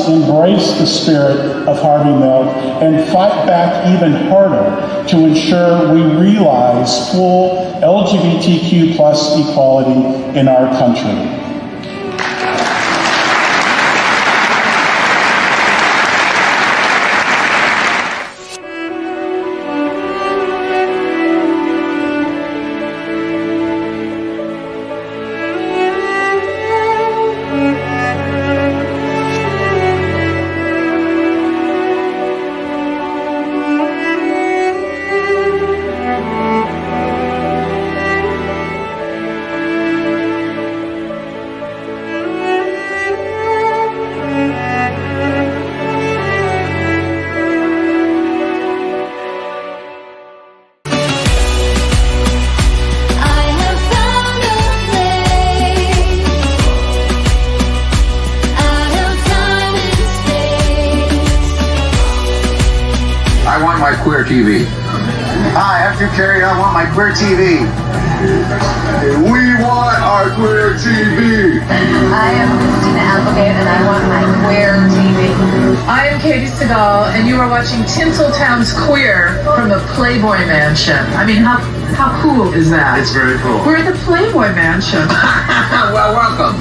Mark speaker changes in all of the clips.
Speaker 1: must embrace the spirit of Harvey Milk and fight back even harder to ensure we realize full LGBTQ+ equality in our country.
Speaker 2: I want my queer TV.
Speaker 3: Hi, after Carrie, I want my queer TV.
Speaker 2: We want our queer TV.
Speaker 4: I am Christina Applegate and I want my queer TV.
Speaker 5: I am Katie Seagal and you are watching Tinseltown's Queer from the Playboy Mansion. I mean, how cool is that?
Speaker 3: It's very cool.
Speaker 5: We're at the Playboy Mansion.
Speaker 2: Well, welcome.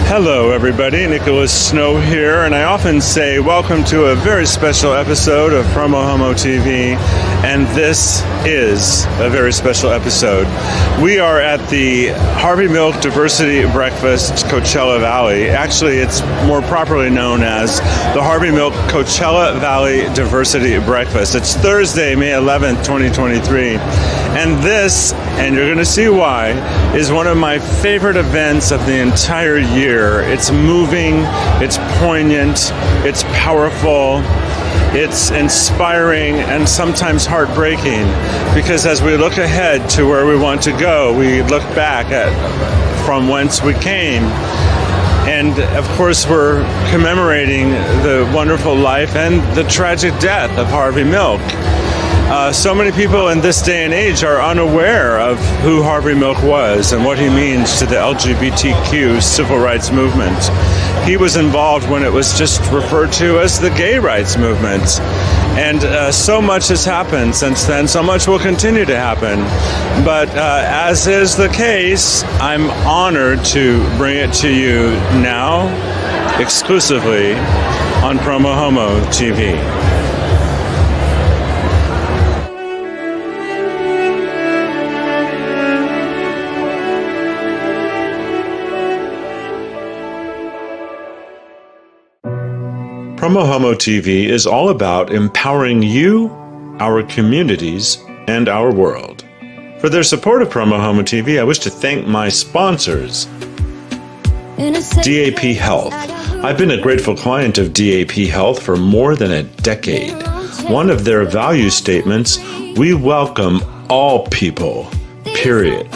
Speaker 6: Hello everybody, Nicholas Snow here, and I often say welcome to a very special episode of PromoHomo.TV, and this is a very special episode. We are at the Harvey Milk Diversity Breakfast, Coachella Valley. Actually, it's more properly known as the Harvey Milk Coachella Valley Diversity Breakfast. It's Thursday, May 11th, 2023, and this, and you're going to see why, is one of my favorite events of the entire year. It's moving, it's poignant, it's powerful, it's inspiring, and sometimes heartbreaking, because as we look ahead to where we want to go, we look back at from whence we came. And of course, we're commemorating the wonderful life and the tragic death of Harvey Milk. So many people in this day and age are unaware of who Harvey Milk was and what he means to the LGBTQ civil rights movement. He was involved when it was just referred to as the gay rights movement. And so much has happened since then, so much will continue to happen. But as is the case, I'm honored to bring it to you now, exclusively on PromoHomo.TV. PromoHomo.TV is all about empowering you, our communities, and our world. For their support of PromoHomo.TV, I wish to thank my sponsors. DAP Health. I've been a grateful client of DAP Health for more than a decade. One of their value statements, we welcome all people, period.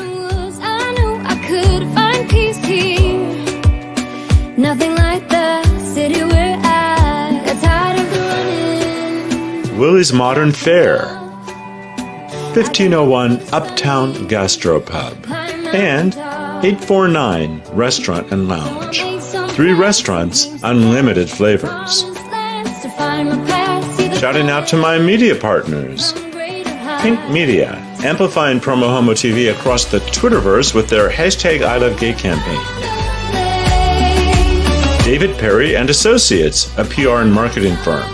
Speaker 7: Nothing like the city we're at. Got tired of the running.
Speaker 6: Willie's Modern Fare, 1501 Uptown Gastropub, and 849 Restaurant and Lounge. 3 restaurants, unlimited flavors. Shouting out to my media partners. Pink Media, amplifying PromoHomo.TV across the Twitterverse with their #ILoveGay campaign. David Perry and Associates, a PR and marketing firm.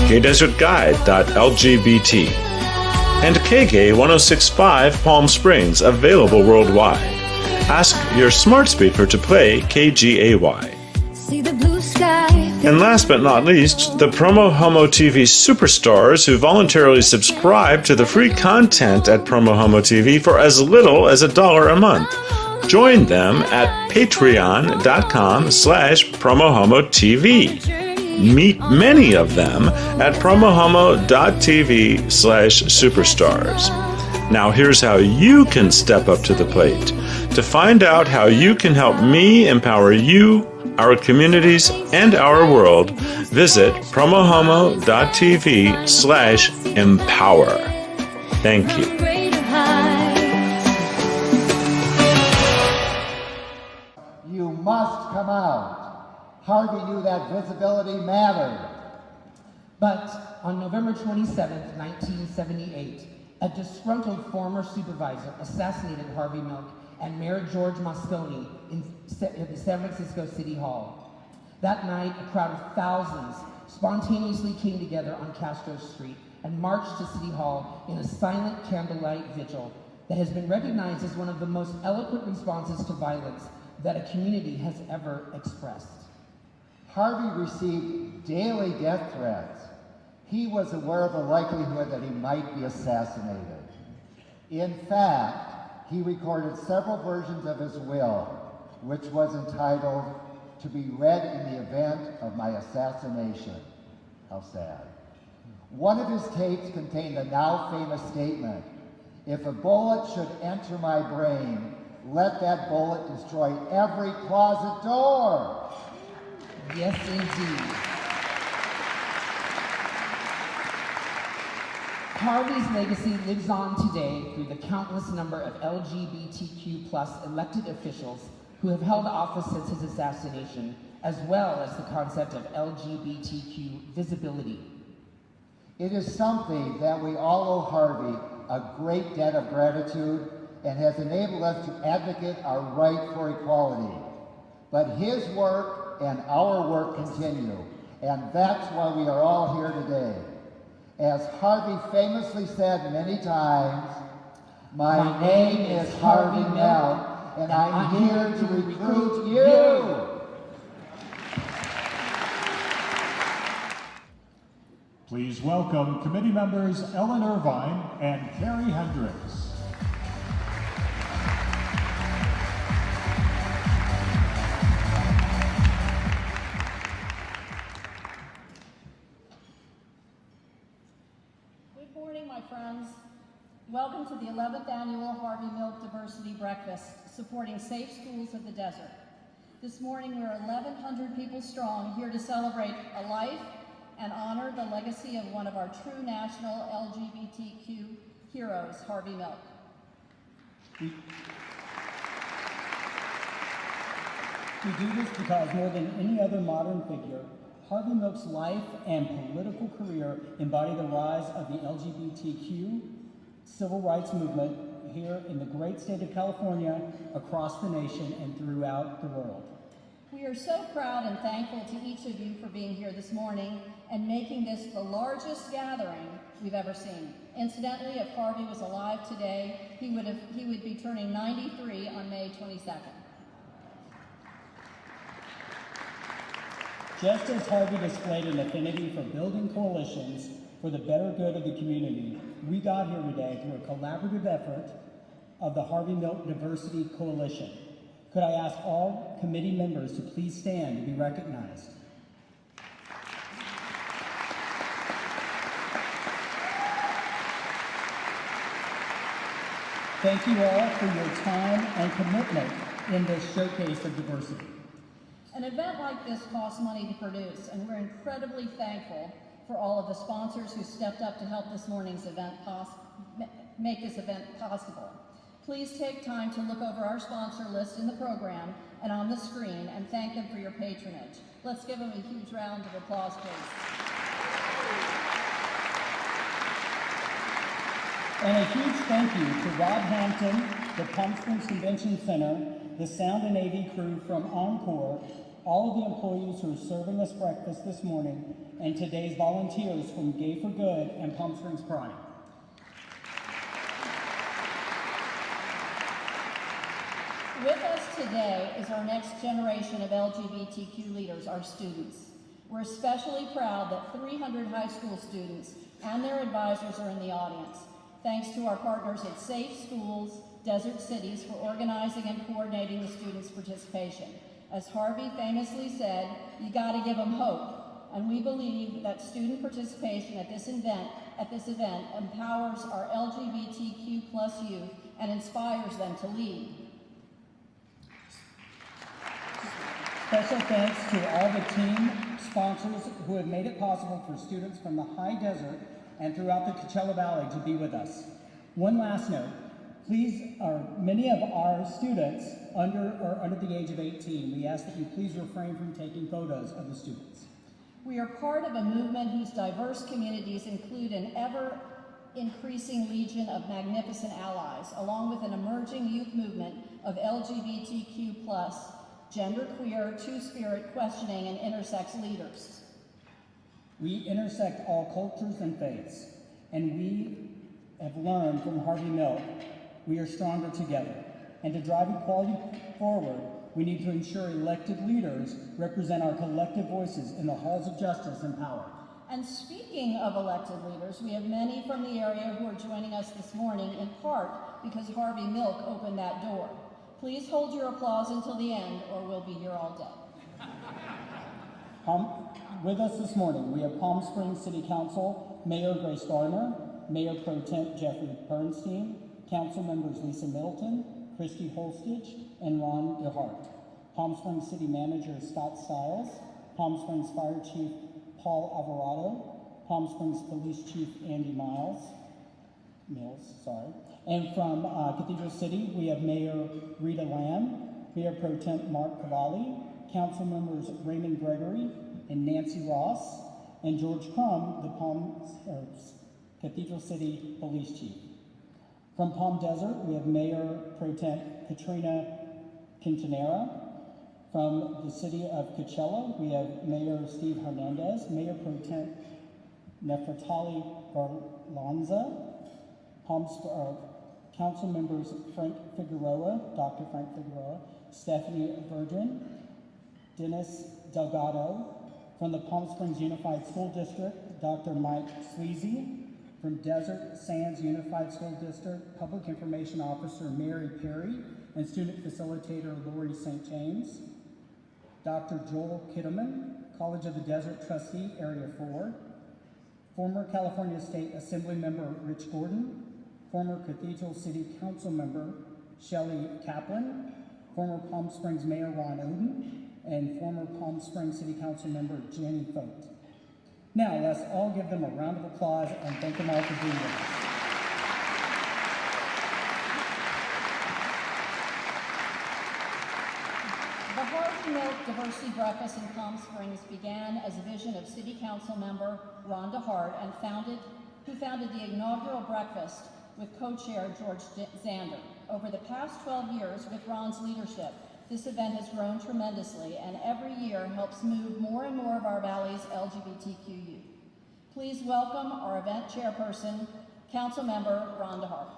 Speaker 6: GayDesertGuide.lgbt. And KGay 1065 Palm Springs, available worldwide. Ask your smart speaker to play KGAY. And last but not least, the PromoHomo.TV superstars who voluntarily subscribe to the free content at PromoHomo.TV for as little as $1 a month. Join them at patreon.com/PromoHomo.TV. Meet many of them at PromoHomo.TV/superstars. Now here's how you can step up to the plate. To find out how you can help me empower you, our communities, and our world, visit PromoHomo.TV/empower. Thank you.
Speaker 8: You must come out. Harvey knew that visibility mattered.
Speaker 9: But on November 27, 1978, a disgruntled former supervisor assassinated Harvey Milk and Mayor George Moscone in the San Francisco City Hall. That night, a crowd of thousands spontaneously came together on Castro Street and marched to City Hall in a silent candlelight vigil that has been recognized as one of the most eloquent responses to violence that a community has ever expressed.
Speaker 8: Harvey received daily death threats. He was aware of the likelihood that he might be assassinated. In fact, he recorded several versions of his will, which was entitled, "To be read in the event of my assassination." How sad. One of his tapes contained the now famous statement, "If a bullet should enter my brain, let that bullet destroy every closet door."
Speaker 9: Yes, indeed. Harvey's legacy lives on today through the countless number of LGBTQ+ elected officials who have held office since his assassination, as well as the concept of LGBTQ visibility.
Speaker 8: It is something that we all owe Harvey a great debt of gratitude and has enabled us to advocate our right for equality. But his work and our work continue, and that's why we are all here today. As Harvey famously said many times, "My name is Harvey Milk, and I'm here to recruit you."
Speaker 10: Please welcome committee members Ellen Irvine and Carrie Hendricks.
Speaker 11: Good morning, my friends. Welcome to the 11th Annual Harvey Milk Diversity Breakfast, supporting safe schools of the desert. This morning, we're 1,100 people strong, here to celebrate a life and honor the legacy of one of our true national LGBTQ heroes, Harvey Milk.
Speaker 12: We do this because more than any other modern figure, Harvey Milk's life and political career embody the rise of the LGBTQ civil rights movement here in the great state of California, across the nation, and throughout the world.
Speaker 11: We are so proud and thankful to each of you for being here this morning and making this the largest gathering we've ever seen. Incidentally, if Harvey was alive today, he would be turning 93 on May 22nd.
Speaker 12: Just as Harvey displayed an affinity for building coalitions for the better good of the community, we got here today through a collaborative effort of the Harvey Milk Diversity Coalition. Could I ask all committee members to please stand to be recognized? Thank you all for your time and commitment in this showcase of diversity.
Speaker 11: An event like this costs money to produce, and we're incredibly thankful for all of the sponsors who stepped up to help this morning's event make this event possible. Please take time to look over our sponsor list in the program and on the screen and thank them for your patronage. Let's give them a huge round of applause, please.
Speaker 12: And a huge thank you to Rob Hampton, the Palm Springs Convention Center, the Sound and AV crew from Encore, all of the employees who are serving us breakfast this morning, and today's volunteers from Gay for Good and Palm Springs Pride.
Speaker 11: With us today is our next generation of LGBTQ leaders, our students. We're especially proud that 300 high school students and their advisors are in the audience. Thanks to our partners at Safe Schools, desert cities for organizing and coordinating the students' participation. As Harvey famously said, you gotta give them hope. And we believe that student participation at this event empowers our LGBTQ plus youth and inspires them to lead.
Speaker 12: Special thanks to all the team sponsors who have made it possible for students from the high desert and throughout the Coachella Valley to be with us. One last note, many of our students are under the age of 18. We ask that you please refrain from taking photos of the students.
Speaker 11: We are part of a movement whose diverse communities include an ever-increasing legion of magnificent allies, along with an emerging youth movement of LGBTQ+, genderqueer, two-spirit questioning, and intersex leaders.
Speaker 12: We intersect all cultures and faiths, and we have learned from Harvey Milk, we are stronger together. And to drive equality forward, we need to ensure elected leaders represent our collective voices in the halls of justice and power.
Speaker 11: And speaking of elected leaders, we have many from the area who are joining us this morning, in part because Harvey Milk opened that door. Please hold your applause until the end, or we'll be here all day.
Speaker 12: With us this morning, we have Palm Springs City Council Mayor Grace Garner, Mayor Pro Tem Jeffrey Bernstein, Council members Lisa Middleton, Christy Holstich, and Ron DeHart. Palm Springs City Manager Scott Stiles, Palm Springs Fire Chief Paul Alvarado, Palm Springs Police Chief Andy Mills, and from Cathedral City, we have Mayor Rita Lamb, Mayor Pro Tem Mark Cavalli, Council members Raymond Gregory and Nancy Ross, and George Crum, the Cathedral City Police Chief. From Palm Desert, we have Mayor Pro Tem Katrina Quintanera. From the city of Coachella, we have Mayor Steve Hernandez, Mayor Pro Tem Nefertali Garlanza, Council members Frank Figueroa, Dr. Frank Figueroa, Stephanie Verdrin, Dennis Delgado. From the Palm Springs Unified School District, Dr. Mike Sleazy. From Desert Sands Unified School District, Public Information Officer Mary Perry and Student Facilitator Lori St. James. Dr. Joel Kittelman, College of the Desert Trustee, Area 4. Former California State Assembly Member Rich Gordon. Former Cathedral City Council Member Shelley Kaplan. Former Palm Springs Mayor Ron Oden. And former Palm Springs City Council Member Jenny Fote. Now, let's all give them a round of applause and thank them all for being with us.
Speaker 11: The Harvey Milk Diversity Breakfast in Palm Springs began as a vision of City Council member Ron DeHart, who founded the inaugural breakfast with co-chair George Zander. Over the past 12 years, with Ron's leadership, this event has grown tremendously and every year helps move more and more of our Valley's LGBTQ youth. Please welcome our event chairperson, Council Member Ron DeHart.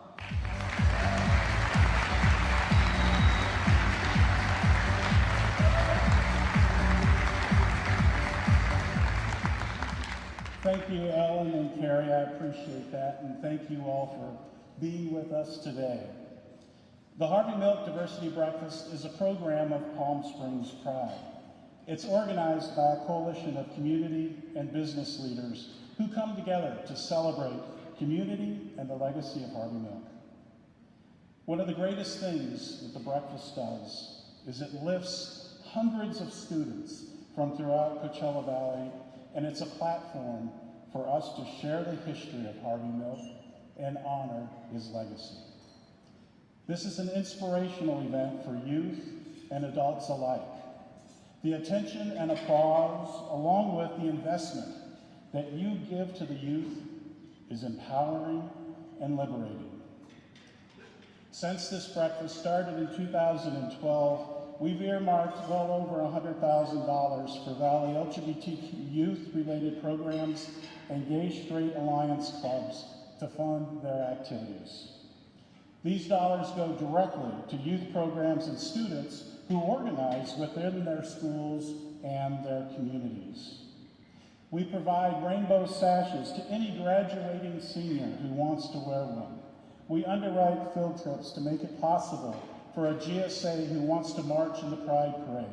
Speaker 1: Thank you, Ellen and Carrie. I appreciate that, and thank you all for being with us today. The Harvey Milk Diversity Breakfast is a program of Palm Springs Pride. It's organized by a coalition of community and business leaders who come together to celebrate community and the legacy of Harvey Milk. One of the greatest things that the breakfast does is it lifts hundreds of students from throughout Coachella Valley, and it's a platform for us to share the history of Harvey Milk and honor his legacy. This is an inspirational event for youth and adults alike. The attention and applause, along with the investment that you give to the youth, is empowering and liberating. Since this breakfast started in 2012, we've earmarked well over $100,000 for Valley LGBTQ youth-related programs and Gay Straight Alliance clubs to fund their activities. These dollars go directly to youth programs and students who organize within their schools and their communities. We provide rainbow sashes to any graduating senior who wants to wear one. We underwrite field trips to make it possible for a GSA who wants to march in the Pride Parade.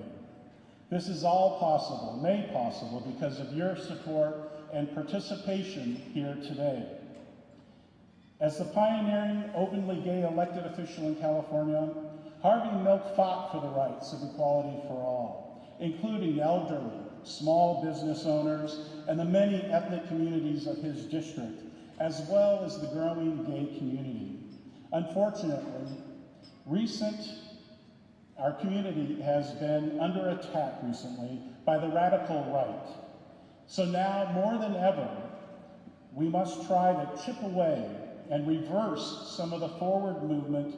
Speaker 1: This is all possible, made possible because of your support and participation here today. As the pioneering, openly gay elected official in California, Harvey Milk fought for the rights of equality for all, including elderly, small business owners, and the many ethnic communities of his district, as well as the growing gay community. Unfortunately, our community has been under attack recently by the radical right. So now, more than ever, we must try to chip away and reverse some of the forward movement.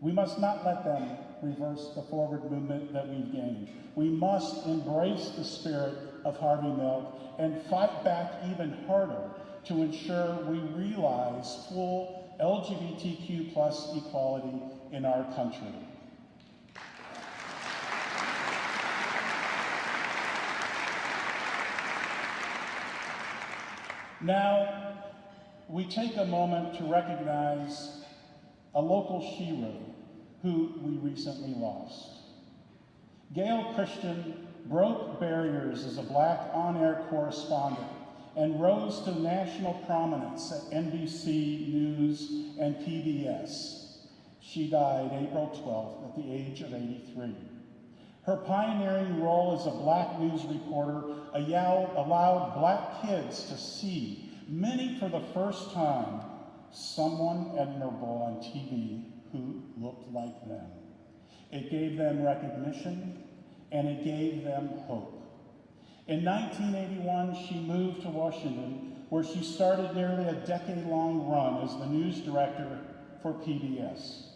Speaker 1: We must not let them reverse the forward movement that we've gained. We must embrace the spirit of Harvey Milk and fight back even harder to ensure we realize full LGBTQ+ equality in our country. Now, we take a moment to recognize a local shero who we recently lost. Gail Christian broke barriers as a Black on-air correspondent and rose to national prominence at NBC News and PBS. She died April 12th at the age of 83. Her pioneering role as a Black news reporter allowed Black kids to see, many for the first time, someone admirable on TV who looked like them. It gave them recognition, and it gave them hope. In 1981, she moved to Washington, where she started nearly a decade-long run as the news director for PBS.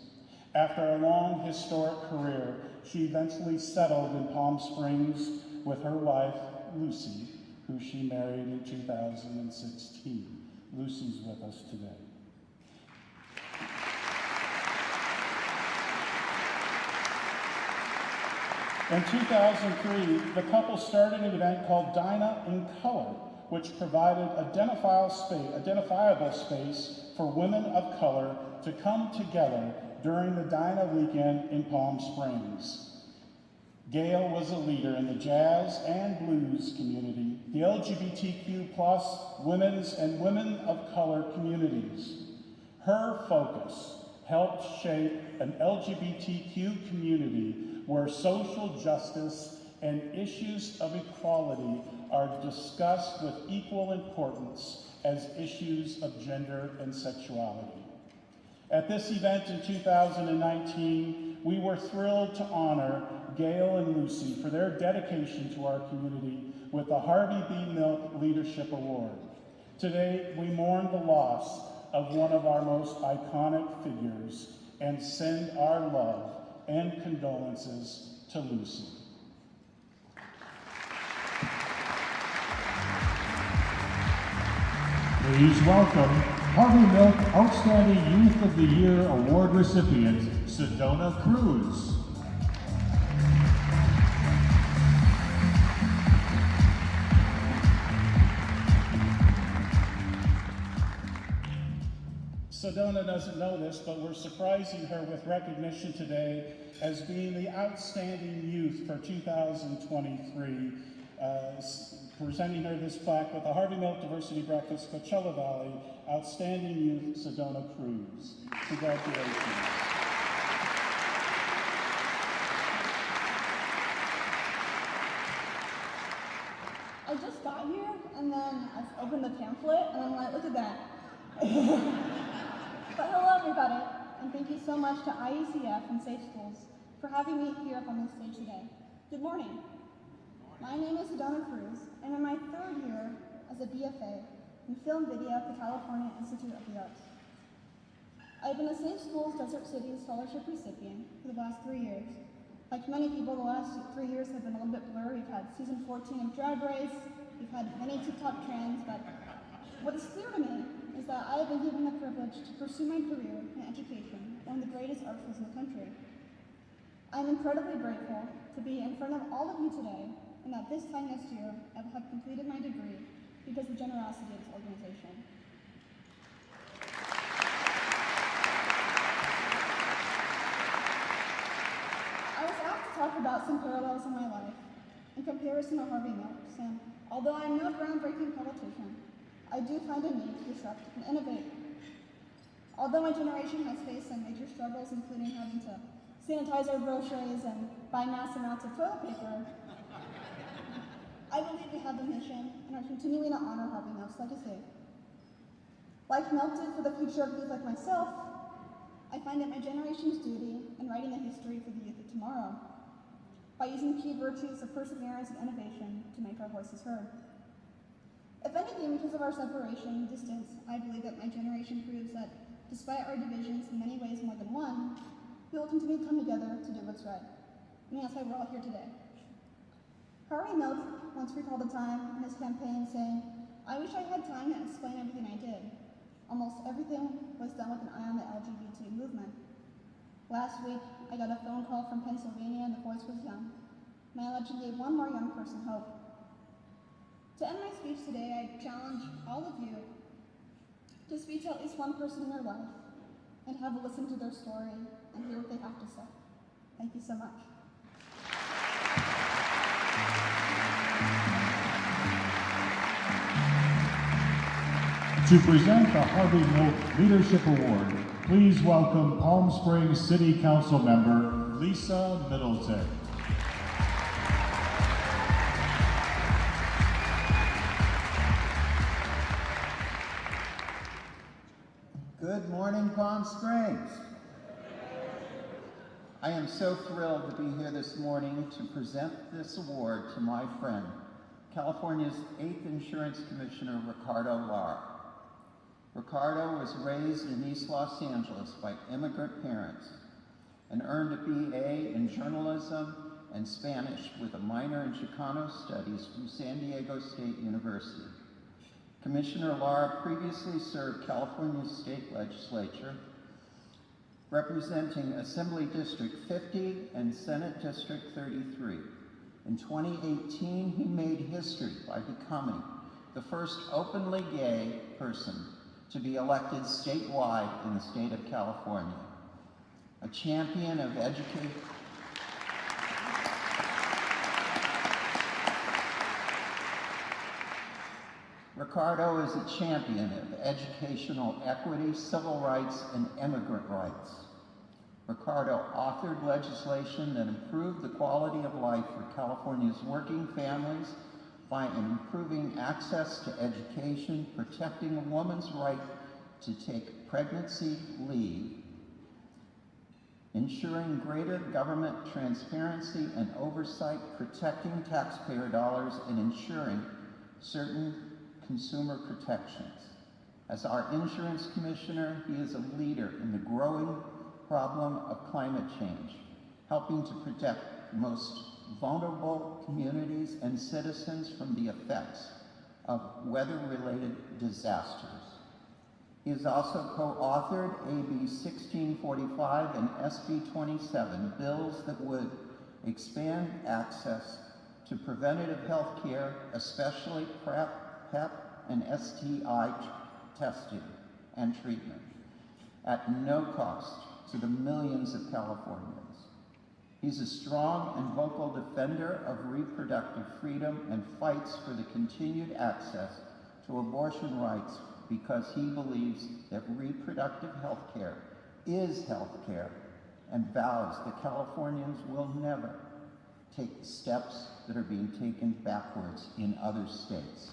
Speaker 1: After a long, historic career, she eventually settled in Palm Springs with her wife, Lucy, who she married in 2016. Lucy's with us today. In 2003, the couple started an event called Dinah in Color, which provided identifiable space for women of color to come together during the Dinah weekend in Palm Springs. Gail was a leader in the jazz and blues community, the LGBTQ+ women's and women of color communities. Her focus helped shape an LGBTQ community where social justice and issues of equality are discussed with equal importance as issues of gender and sexuality. At this event in 2019, we were thrilled to honor Gail and Lucy for their dedication to our community with the Harvey B. Milk Leadership Award. Today, we mourn the loss of one of our most iconic figures and send our love and condolences to Lucy.
Speaker 10: Please welcome Harvey Milk Outstanding Youth of the Year Award recipient, Sedona Cruz.
Speaker 1: Sedona doesn't know this, but we're surprising her with recognition today as being the Outstanding Youth for 2023. Presenting her this plaque with the Harvey Milk Diversity Breakfast, Coachella Valley, Outstanding Youth, Sedona Cruz. Congratulations.
Speaker 13: I just got here, and then I opened the pamphlet, and I'm like, look at that. But hello, everybody, and thank you so much to IECF and Safe Schools for having me here up on this stage today. Good morning. My name is Sedona Cruz, and I'm in my third year as a BFA in Film Video at the California Institute of the Arts. I've been a Safe Schools Desert City Scholarship recipient for the last 3 years. Like many people, the last 3 years have been a little bit blurry. We've had season 14 of Drag Race, we've had many TikTok trends, but what is clear to me is that I have been given the privilege to pursue my career in education, one of the greatest art schools in the country. I'm incredibly grateful to be in front of all of you today, and that this time next year, I will have completed my degree because of the generosity of this organization. about some parallels in my life in comparison to Harvey Milk's, and although I'm no groundbreaking politician, I do find a need to disrupt and innovate. Although my generation has faced some major struggles, including having to sanitize our groceries and buy mass amounts of toilet paper, I believe we have a mission and are continuing to honor Harvey Milk's legacy. Like Milk did for the future of youth like myself, I find it my generation's duty in writing the history for the youth of tomorrow by using key virtues of perseverance and innovation to make our voices heard. If anything, because of our separation and distance, I believe that my generation proves that despite our divisions, in many ways more than one, we will continue to come together to do what's right. And that's why we're all here today. Harvey Milk once recalled a time in his campaign saying, "I wish I had time to explain everything I did. Almost everything was done with an eye on the LGBT movement." Last week, I got a phone call from Pennsylvania and the voice was young. And I allegedly gave one more young person hope. To end my speech today, I challenge all of you to speak to at least one person in your life and have a listen to their story and hear what they have to say. Thank you so much.
Speaker 10: To present the Harvey Milk Leadership Award, please welcome Palm Springs City Council member Lisa Middleton.
Speaker 14: Good morning, Palm Springs. I am so thrilled to be here this morning to present this award to my friend, California's 8th Insurance Commissioner, Ricardo Lara. Ricardo was raised in East Los Angeles by immigrant parents and earned a BA in journalism and Spanish with a minor in Chicano studies from San Diego State University. Commissioner Lara previously served California's state legislature, representing Assembly District 50 and Senate District 33. In 2018, he made history by becoming the first openly gay person to be elected statewide in the state of California. A champion of education. Ricardo is a champion of educational equity, civil rights, and immigrant rights. Ricardo authored legislation that improved the quality of life for California's working families by improving access to education, protecting a woman's right to take pregnancy leave, ensuring greater government transparency and oversight, protecting taxpayer dollars, and ensuring certain consumer protections. As our insurance commissioner, he is a leader in the growing problem of climate change, helping to protect the most vulnerable communities and citizens from the effects of weather-related disasters. He has also co-authored AB 1645 and SB 27, bills that would expand access to preventative health care, especially PrEP, PEP, and STI testing and treatment, at no cost to the millions of Californians. He's a strong and vocal defender of reproductive freedom and fights for the continued access to abortion rights because he believes that reproductive health care is health care and vows that Californians will never take steps that are being taken backwards in other states.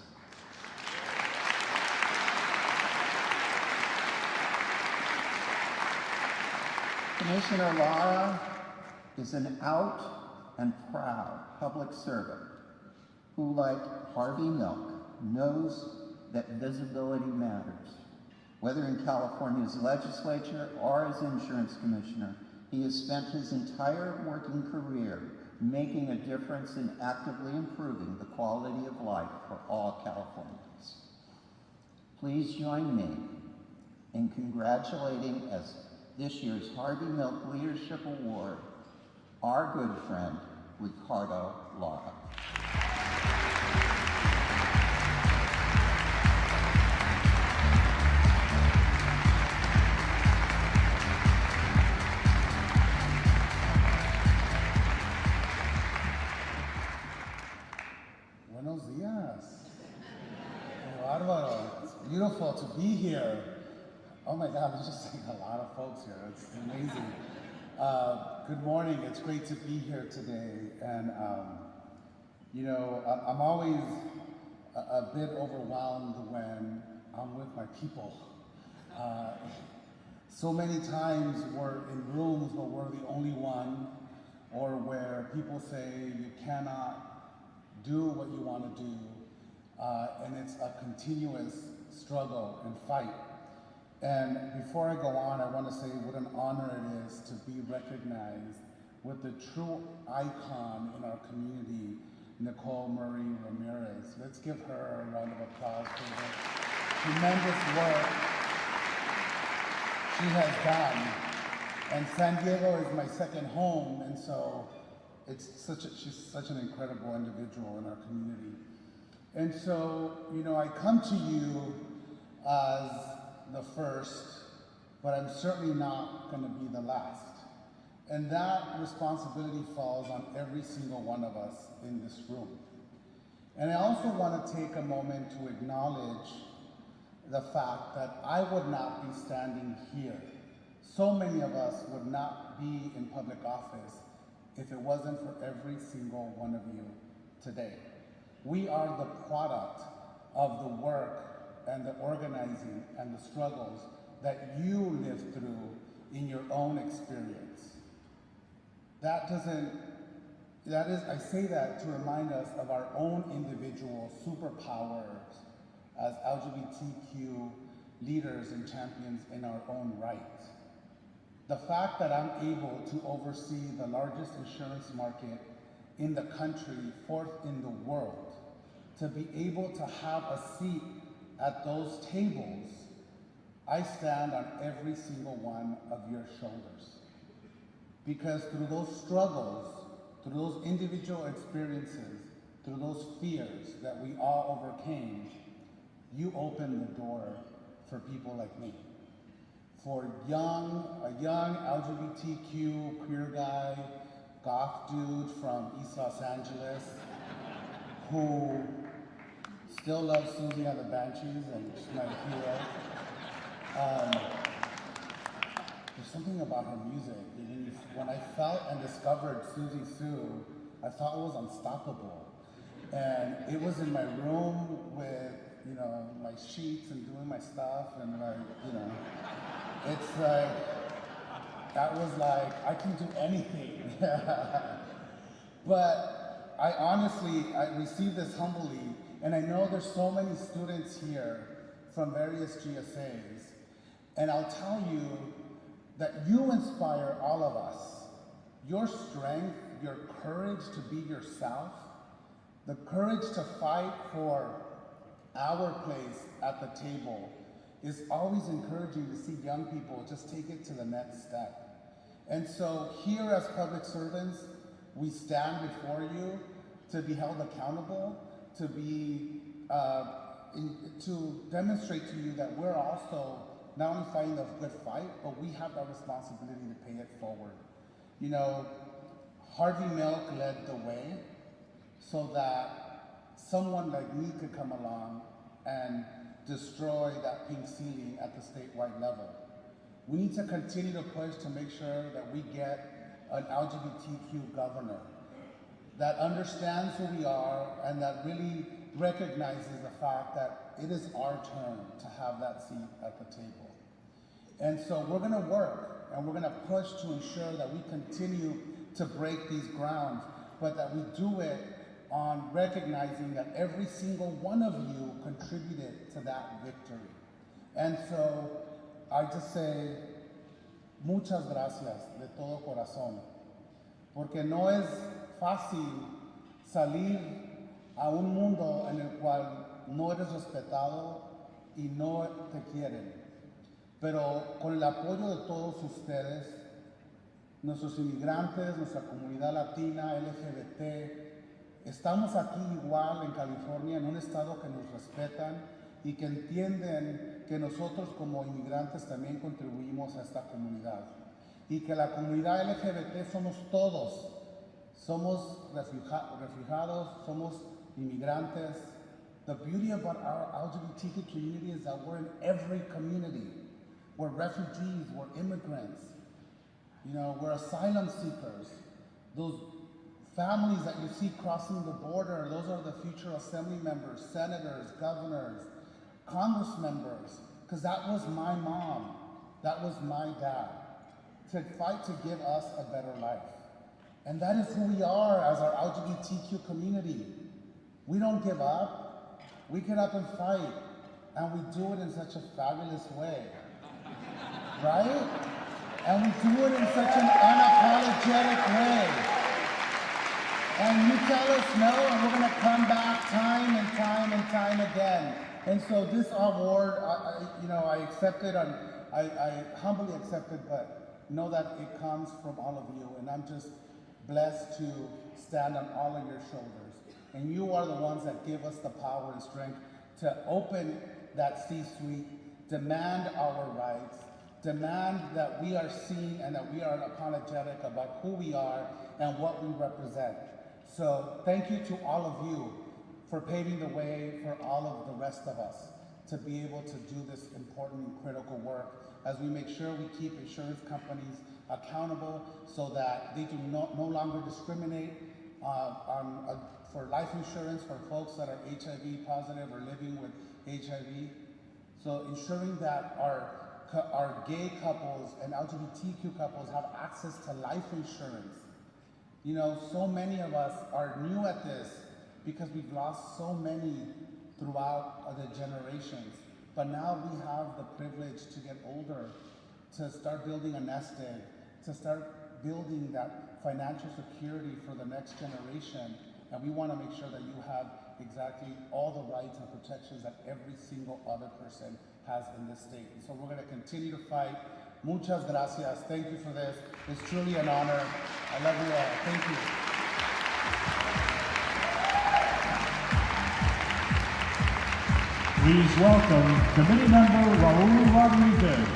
Speaker 14: Commissioner Lara is an out and proud public servant who, like Harvey Milk, knows that visibility matters. Whether in California's legislature or as insurance commissioner, he has spent his entire working career making a difference in actively improving the quality of life for all Californians. Please join me in congratulating, as this year's Harvey Milk Leadership Award, our good friend, Ricardo Lara.
Speaker 15: Ricardo. It's beautiful to be here. Oh my God, there's just like a lot of folks here. It's amazing. Good morning. It's great to be here today. And, you know, I'm always a bit overwhelmed when I'm with my people. So many times we're in rooms where we're the only one, or where people say you cannot do what you want to do, and it's a continuous struggle and fight. And before I go on, I want to say what an honor it is to be recognized with the true icon in our community, Nicole Ramirez. Let's give her a round of applause for the tremendous work she has done. And San Diego is my second home, and so she's such an incredible individual in our community. And so, you know, I come to you as the first, but I'm certainly not going to be the last. And that responsibility falls on every single one of us in this room. And I also want to take a moment to acknowledge the fact that I would not be standing here. So many of us would not be in public office if it wasn't for every single one of you today. We are the product of the work and the organizing and the struggles that you lived through in your own experience. I say that to remind us of our own individual superpowers as LGBTQ leaders and champions in our own right. The fact that I'm able to oversee the largest insurance market in the country, fourth in the world, to be able to have a seat at those tables, I stand on every single one of your shoulders. Because through those struggles, through those individual experiences, through those fears that we all overcame, you opened the door for people like me. For a young LGBTQ queer guy, goth dude from East Los Angeles, who still loves Susie and the Banshees, and she's my hero. There's something about her music. When I felt and discovered Susie Sue, I thought it was unstoppable. And it was in my room with, you know, my sheets and doing my stuff, and like, you know, it's like, that was like, I can do anything. But I received this humbly, and I know there's so many students here from various GSAs, and I'll tell you that you inspire all of us. Your strength, your courage to be yourself, the courage to fight for our place at the table is always encouraging to see young people just take it to the next step. And so here as public servants, we stand before you to be held accountable, to be, to demonstrate to you that we're also not only fighting the good fight, but we have that responsibility to pay it forward. You know, Harvey Milk led the way so that someone like me could come along and destroy that pink ceiling at the statewide level. We need to continue to push to make sure that we get an LGBTQ governor that understands who we are and that really recognizes the fact that it is our turn to have that seat at the table. And so we're gonna work and we're gonna push to ensure that we continue to break these grounds, but that we do it on recognizing that every single one of you contributed to that victory. And so I just say, muchas gracias de todo corazón, porque no es fácil salir a un mundo en el cual no eres respetado y no te quieren. Pero con el apoyo de todos ustedes, nuestros inmigrantes, nuestra comunidad latina, LGBT, estamos aquí igual en California, en un estado que nos respetan y que entienden que nosotros como inmigrantes también contribuimos a esta comunidad. Y que la comunidad LGBT somos todos, somos refugiados, somos inmigrantes, The beauty about our LGBTQ community is that we're in every community. We're refugees, we're immigrants, you know, we're asylum seekers. Those families that you see crossing the border, those are the future assembly members, senators, governors, Congress members, because that was my mom, that was my dad, to fight to give us a better life. And that is who we are as our LGBTQ community. We don't give up, we get up and fight, and we do it in such a fabulous way, right? And we do it in such an unapologetic way. And you tell us no, and we're gonna come back time and time and time again. And so this award, I accepted, I humbly accepted, but know that it comes from all of you, and I'm just blessed to stand on all of your shoulders. And you are the ones that give us the power and strength to open that C-suite, demand our rights, demand that we are seen and that we are unapologetic about who we are and what we represent. So thank you to all of you for paving the way for all of the rest of us to be able to do this important and critical work as we make sure we keep insurance companies accountable so that they do no longer discriminate for life insurance for folks that are HIV positive or living with HIV. So ensuring that our gay couples and LGBTQ couples have access to life insurance. You know, so many of us are new at this because we've lost so many throughout the generations. But now we have the privilege to get older, to start building a nest egg, to start building that financial security for the next generation. And we want to make sure that you have exactly all the rights and protections that every single other person has in this state. And so we're going to continue to fight. Muchas gracias. Thank you for this. It's truly an honor. I love you all. Thank you.
Speaker 10: Please welcome Committee Member Ramirez.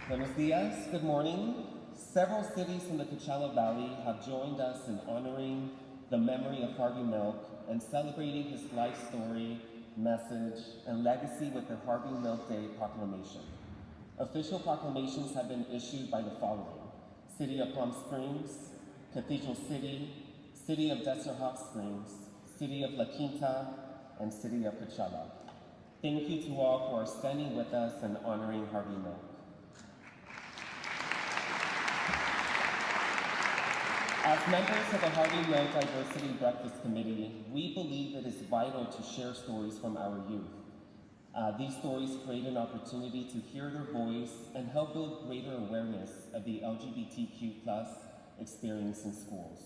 Speaker 16: Buenos dias, good morning. Several cities in the Coachella Valley have joined us in honoring the memory of Harvey Milk and celebrating his life story, message, and legacy with the Harvey Milk Day proclamation. Official proclamations have been issued by the following: City of Palm Springs, Cathedral City, City of Desert Hot Springs, City of La Quinta, and City of Coachella. Thank you to all who are standing with us and honoring Harvey Milk. As members of the Harvey Milk Diversity Breakfast Committee, we believe it is vital to share stories from our youth. These stories create an opportunity to hear their voice and help build greater awareness of the LGBTQ+ experience in schools.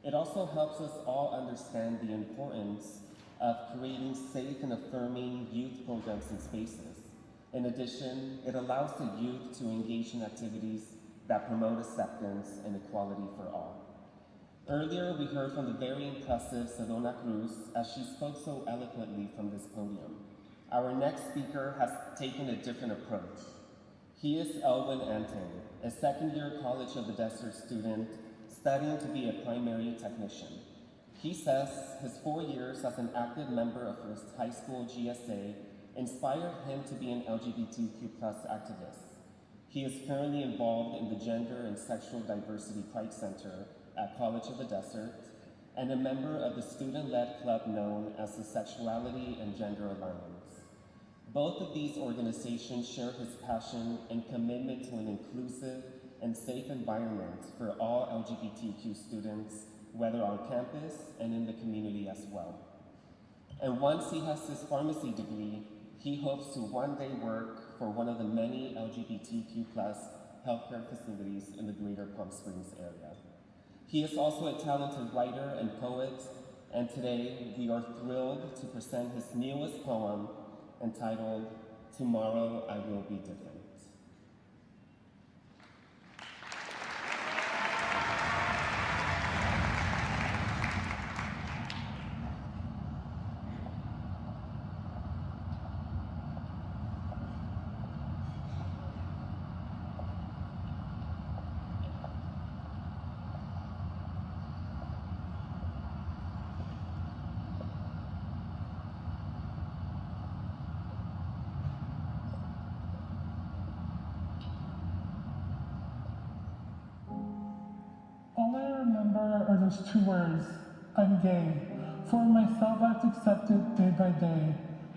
Speaker 16: It also helps us all understand the importance of creating safe and affirming youth programs and spaces. In addition, it allows the youth to engage in activities that promote acceptance and equality for all. Earlier, we heard from the very impressive Sedona Cruz as she spoke so eloquently from this podium. Our next speaker has taken a different approach. He is Elwin Anton, a second-year College of the Desert student studying to be a primary technician. He says his 4 years as an active member of his high school GSA inspired him to be an LGBTQ+ activist. He is currently involved in the Gender and Sexual Diversity Pride Center at College of the Desert and a member of the student-led club known as the Sexuality and Gender Alliance. Both of these organizations share his passion and commitment to an inclusive and safe environment for all LGBTQ students, whether on campus and in the community as well. And once he has his pharmacy degree, he hopes to one day work for one of the many LGBTQ+ healthcare facilities in the greater Palm Springs area. He is also a talented writer and poet, and today we are thrilled to present his newest poem entitled, "Tomorrow I Will Be Different."
Speaker 17: are those two words, I'm gay. For myself, I've accepted day by day.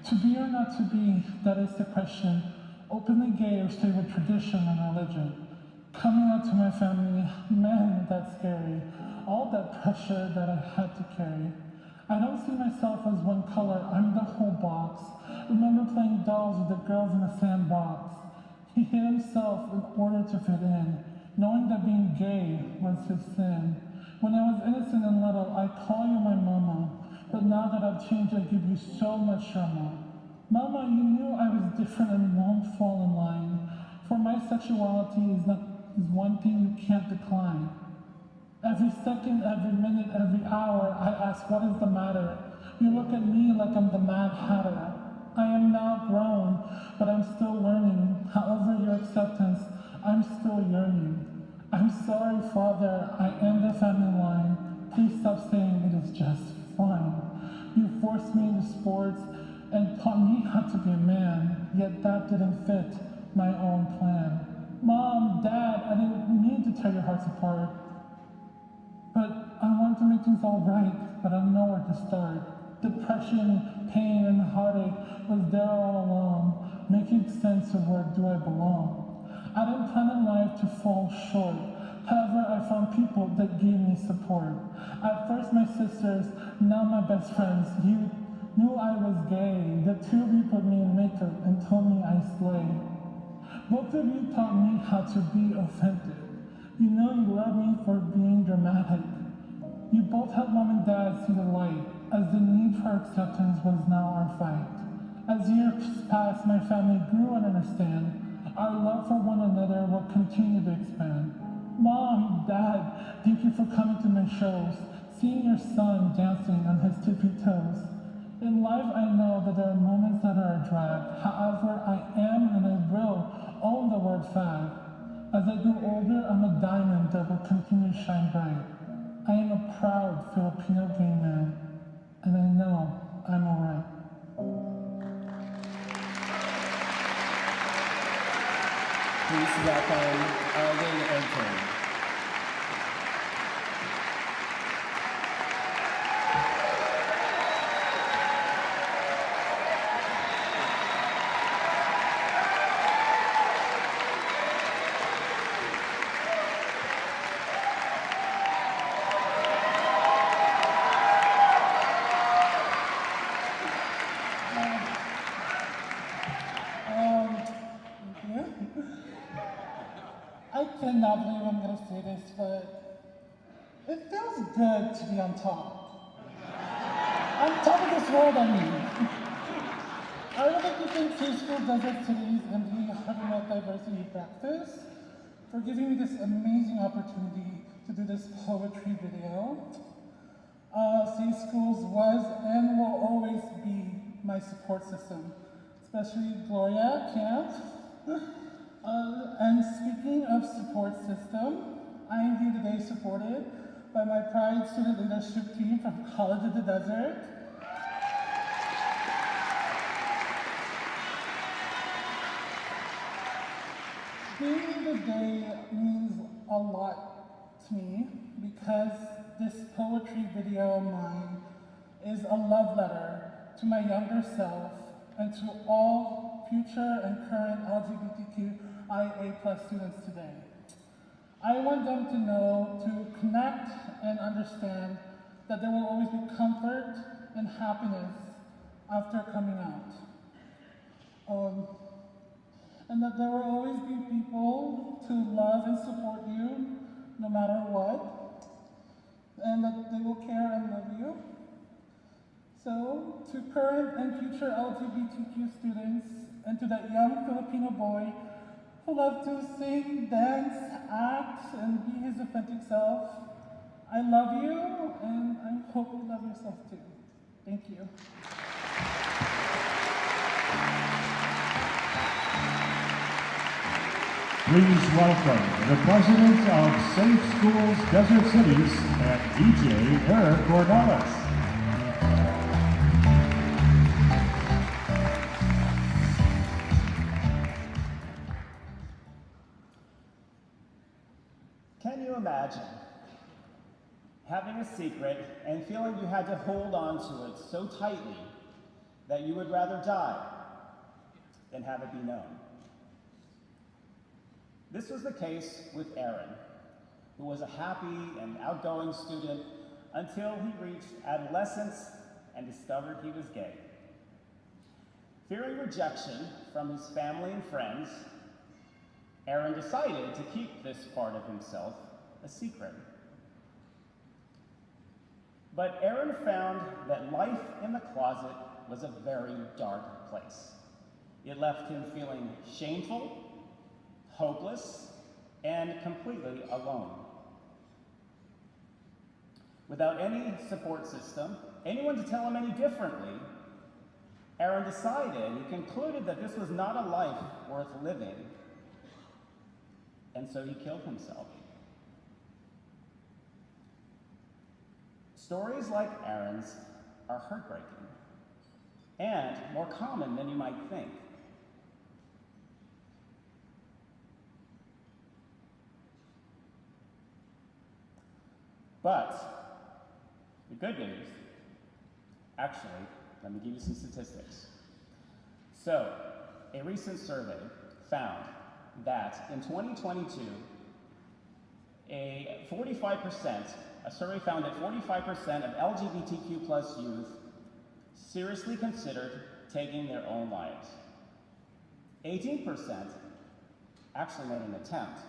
Speaker 17: To be or not to be, that is the question. Openly gay or stay with tradition and religion. Coming out to my family, man, that's scary. All that pressure that I had to carry. I don't see myself as one color, I'm the whole box. Remember playing dolls with the girls in the sandbox. He hid himself in order to fit in, knowing that being gay was his sin. When I was innocent and little, I call you my mama, but now that I've changed, I give you so much trauma. Mama, you knew I was different and won't fall in line, for my sexuality is one thing you can't decline. Every second, every minute, every hour, I ask, what is the matter? You look at me like I'm the Mad Hatter. I am now grown, but I'm still learning. However, your acceptance, I'm still yearning. I'm sorry, Father, I am the family line. Please stop saying it is just fine. You forced me into sports and taught me how to be a man, yet that didn't fit my own plan. Mom, Dad, I didn't mean to tear your hearts apart. But I want to make things all right, but I don't know where to start. Depression, pain, and heartache was there all along, making sense of where do I belong. I didn't plan in life to fall short. However, I found people that gave me support. At first my sisters, now my best friends. You knew I was gay. The two of you put me in makeup and told me I slay. Both of you taught me how to be authentic. You know you love me for being dramatic. You both helped Mom and Dad see the light, as the need for acceptance was now our fight. As years passed, my family grew and understand. Our love for one another will continue to expand. Mom, Dad, thank you for coming to my shows, seeing your son dancing on his tippy toes. In life, I know that there are moments that are a drag. However, I am and I will own the word fag. As I grow older, I'm a diamond that will continue to shine bright. I am a proud Filipino gay man, and I know I'm alright.
Speaker 16: Please welcome Alvin and Tim.
Speaker 17: I cannot believe I'm going to say this, but it feels good to be on top. On top of this world, I mean. I would like to thank Preschool Desert Cities and the Harvey Milk Diversity Breakfast for giving me this amazing opportunity to do this poetry video. Safe Schools was and will always be my support system, especially Gloria Camp. And speaking of support system, I am here today supported by my Pride student leadership team from College of the Desert. Being here today means a lot to me because this poetry video of mine is a love letter to my younger self and to all future and current LGBTQIA+ students today. I want them to know, to connect and understand that there will always be comfort and happiness after coming out. And that there will always be people to love and support you no matter what, and that they will care and love you. So, to current and future LGBTQ students, and to that young Filipino boy who loves to sing, dance, act, and be his authentic self, I love you, and I hope you love yourself too. Thank you.
Speaker 10: Please welcome the president of Safe Schools Desert Cities and DJ Eric Cornelis.
Speaker 18: Can you imagine having a secret and feeling you had to hold on to it so tightly that you would rather die than have it be known. This was the case with Aaron, who was a happy and outgoing student until he reached adolescence and discovered he was gay. Fearing rejection from his family and friends, Aaron decided to keep this part of himself a secret. But Aaron found that life in the closet was a very dark place. It left him feeling shameful, hopeless, and completely alone. Without any support system, anyone to tell him any differently, Aaron decided, he concluded that this was not a life worth living, and so he killed himself. Stories like Aaron's are heartbreaking and more common than you might think. But the good news, actually, let me give you some statistics. So, a recent survey found that in 2022, a survey found that 45% of LGBTQ plus youth seriously considered taking their own lives. 18% actually made an attempt,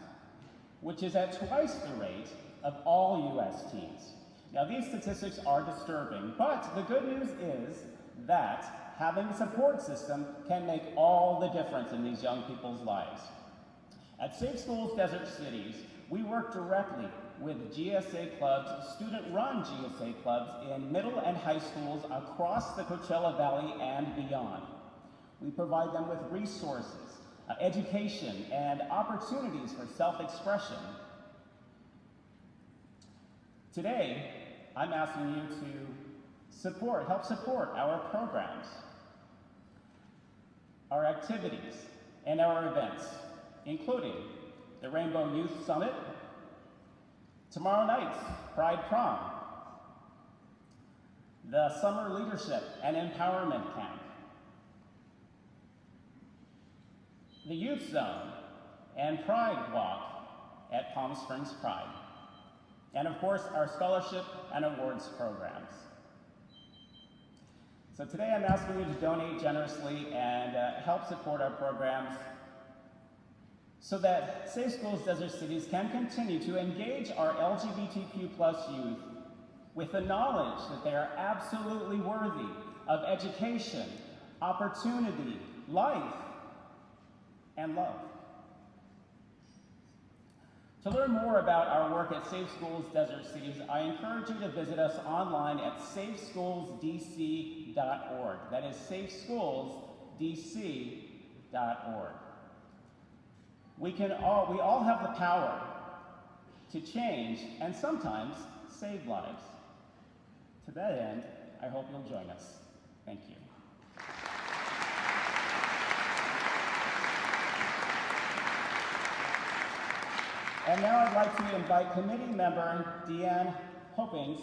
Speaker 18: which is at twice the rate of all U.S. teens. Now, these statistics are disturbing, but the good news is that having a support system can make all the difference in these young people's lives. At Safe Schools Desert Cities, we work directly with GSA clubs, student-run GSA clubs in middle and high schools across the Coachella Valley and beyond. We provide them with resources, education, and opportunities for self-expression. Today, I'm asking you to help support our programs, our activities, and our events, including the Rainbow Youth Summit, tomorrow night's Pride Prom, the Summer Leadership and Empowerment Camp, the Youth Zone and Pride Walk at Palm Springs Pride, and of course, our scholarship and awards programs. So today I'm asking you to donate generously and help support our programs so that Safe Schools Desert Cities can continue to engage our LGBTQ plus youth with the knowledge that they are absolutely worthy of education, opportunity, life, and love. To learn more about our work at Safe Schools Desert Cities, I encourage you to visit us online at safeschoolsdc.org. That is safeschoolsdc.org. We all have the power to change and sometimes save lives. To that end, I hope you'll join us. Thank you. And now I'd like to invite committee member Deanne Hopings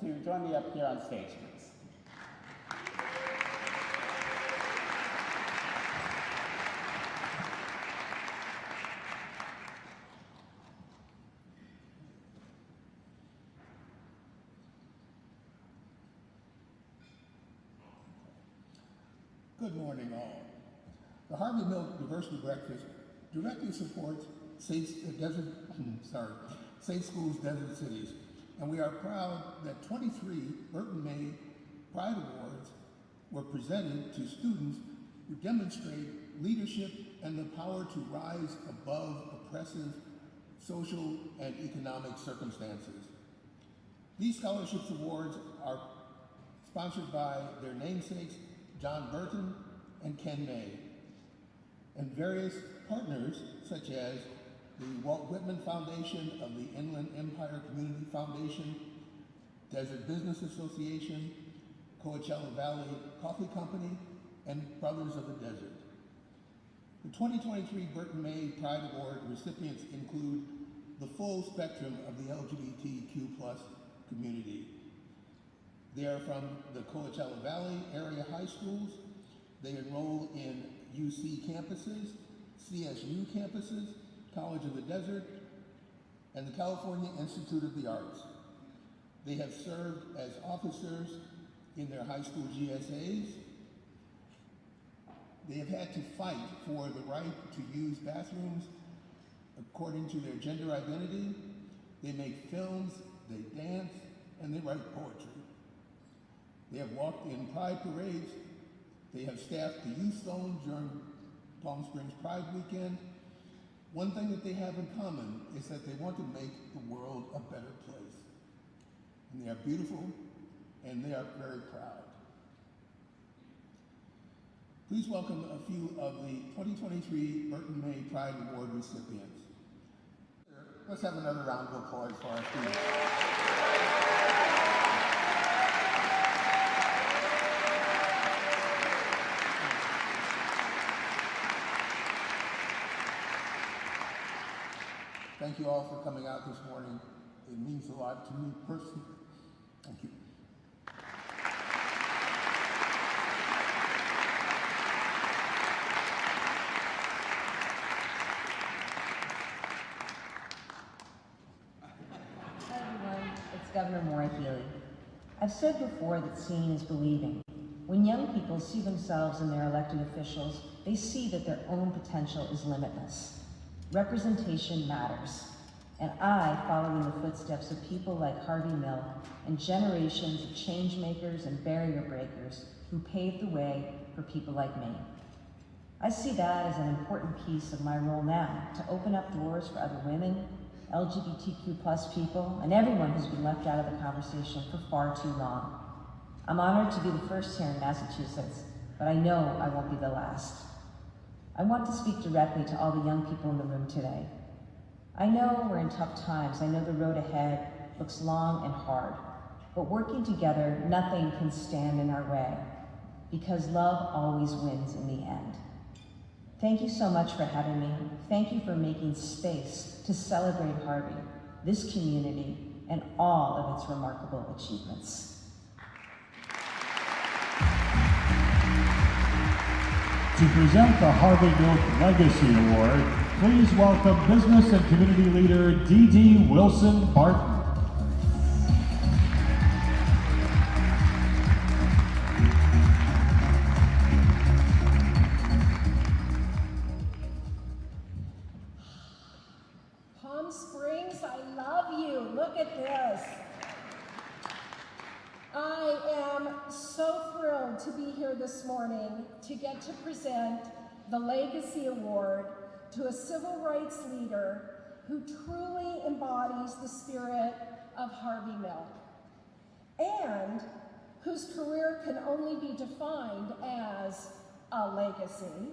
Speaker 18: to join me up here on stage, please.
Speaker 19: Good morning, all. The Harvey Milk Diversity Breakfast directly supports Safe Schools Desert Cities, and we are proud that 23 Burton May Pride Awards were presented to students who demonstrate leadership and the power to rise above oppressive social and economic circumstances. These scholarships awards are sponsored by their namesakes, John Burton and Ken May, and various partners such as the Walt Whitman Foundation of the Inland Empire Community Foundation, Desert Business Association, Coachella Valley Coffee Company, and Brothers of the Desert. The 2023 Burton May Pride Award recipients include the full spectrum of the LGBTQ plus community. They are from the Coachella Valley area high schools. They enroll in U.C. campuses, CSU campuses, College of the Desert, and the California Institute of the Arts. They have served as officers in their high school GSAs. They have had to fight for the right to use bathrooms according to their gender identity. They make films, they dance, and they write poetry. They have walked in pride parades. They have staffed the youth zone during Palm Springs Pride Weekend. One thing that they have in common is that they want to make the world a better place. And they are beautiful, and they are very proud. Please welcome a few of the 2023 Burton May Pride Award recipients. Let's have another round of applause for our students. Thank you all for coming out this morning. It means a lot to me personally. Thank you.
Speaker 20: Hi everyone, it's Governor Maura Healey. I've said before that seeing is believing. When young people see themselves in their elected officials, they see that their own potential is limitless. Representation matters, and I follow in the footsteps of people like Harvey Milk and generations of change makers and barrier breakers who paved the way for people like me. I see that as an important piece of my role now, to open up doors for other women, LGBTQ+ people, and everyone who's been left out of the conversation for far too long. I'm honored to be the first here in Massachusetts, but I know I won't be the last. I want to speak directly to all the young people in the room today. I know we're in tough times. I know the road ahead looks long and hard, but working together, nothing can stand in our way, because love always wins in the end. Thank you so much for having me. Thank you for making space to celebrate Harvey, this community, and all of its remarkable achievements.
Speaker 10: To present the Harvey Milk Legacy Award, please welcome Business and Community Leader D.D. Wilson Barton.
Speaker 21: Palm Springs, I love you. Look at this. I am so thrilled to be here this morning to get to present the Legacy Award to a civil rights leader who truly embodies the spirit of Harvey Milk, and whose career can only be defined as a legacy.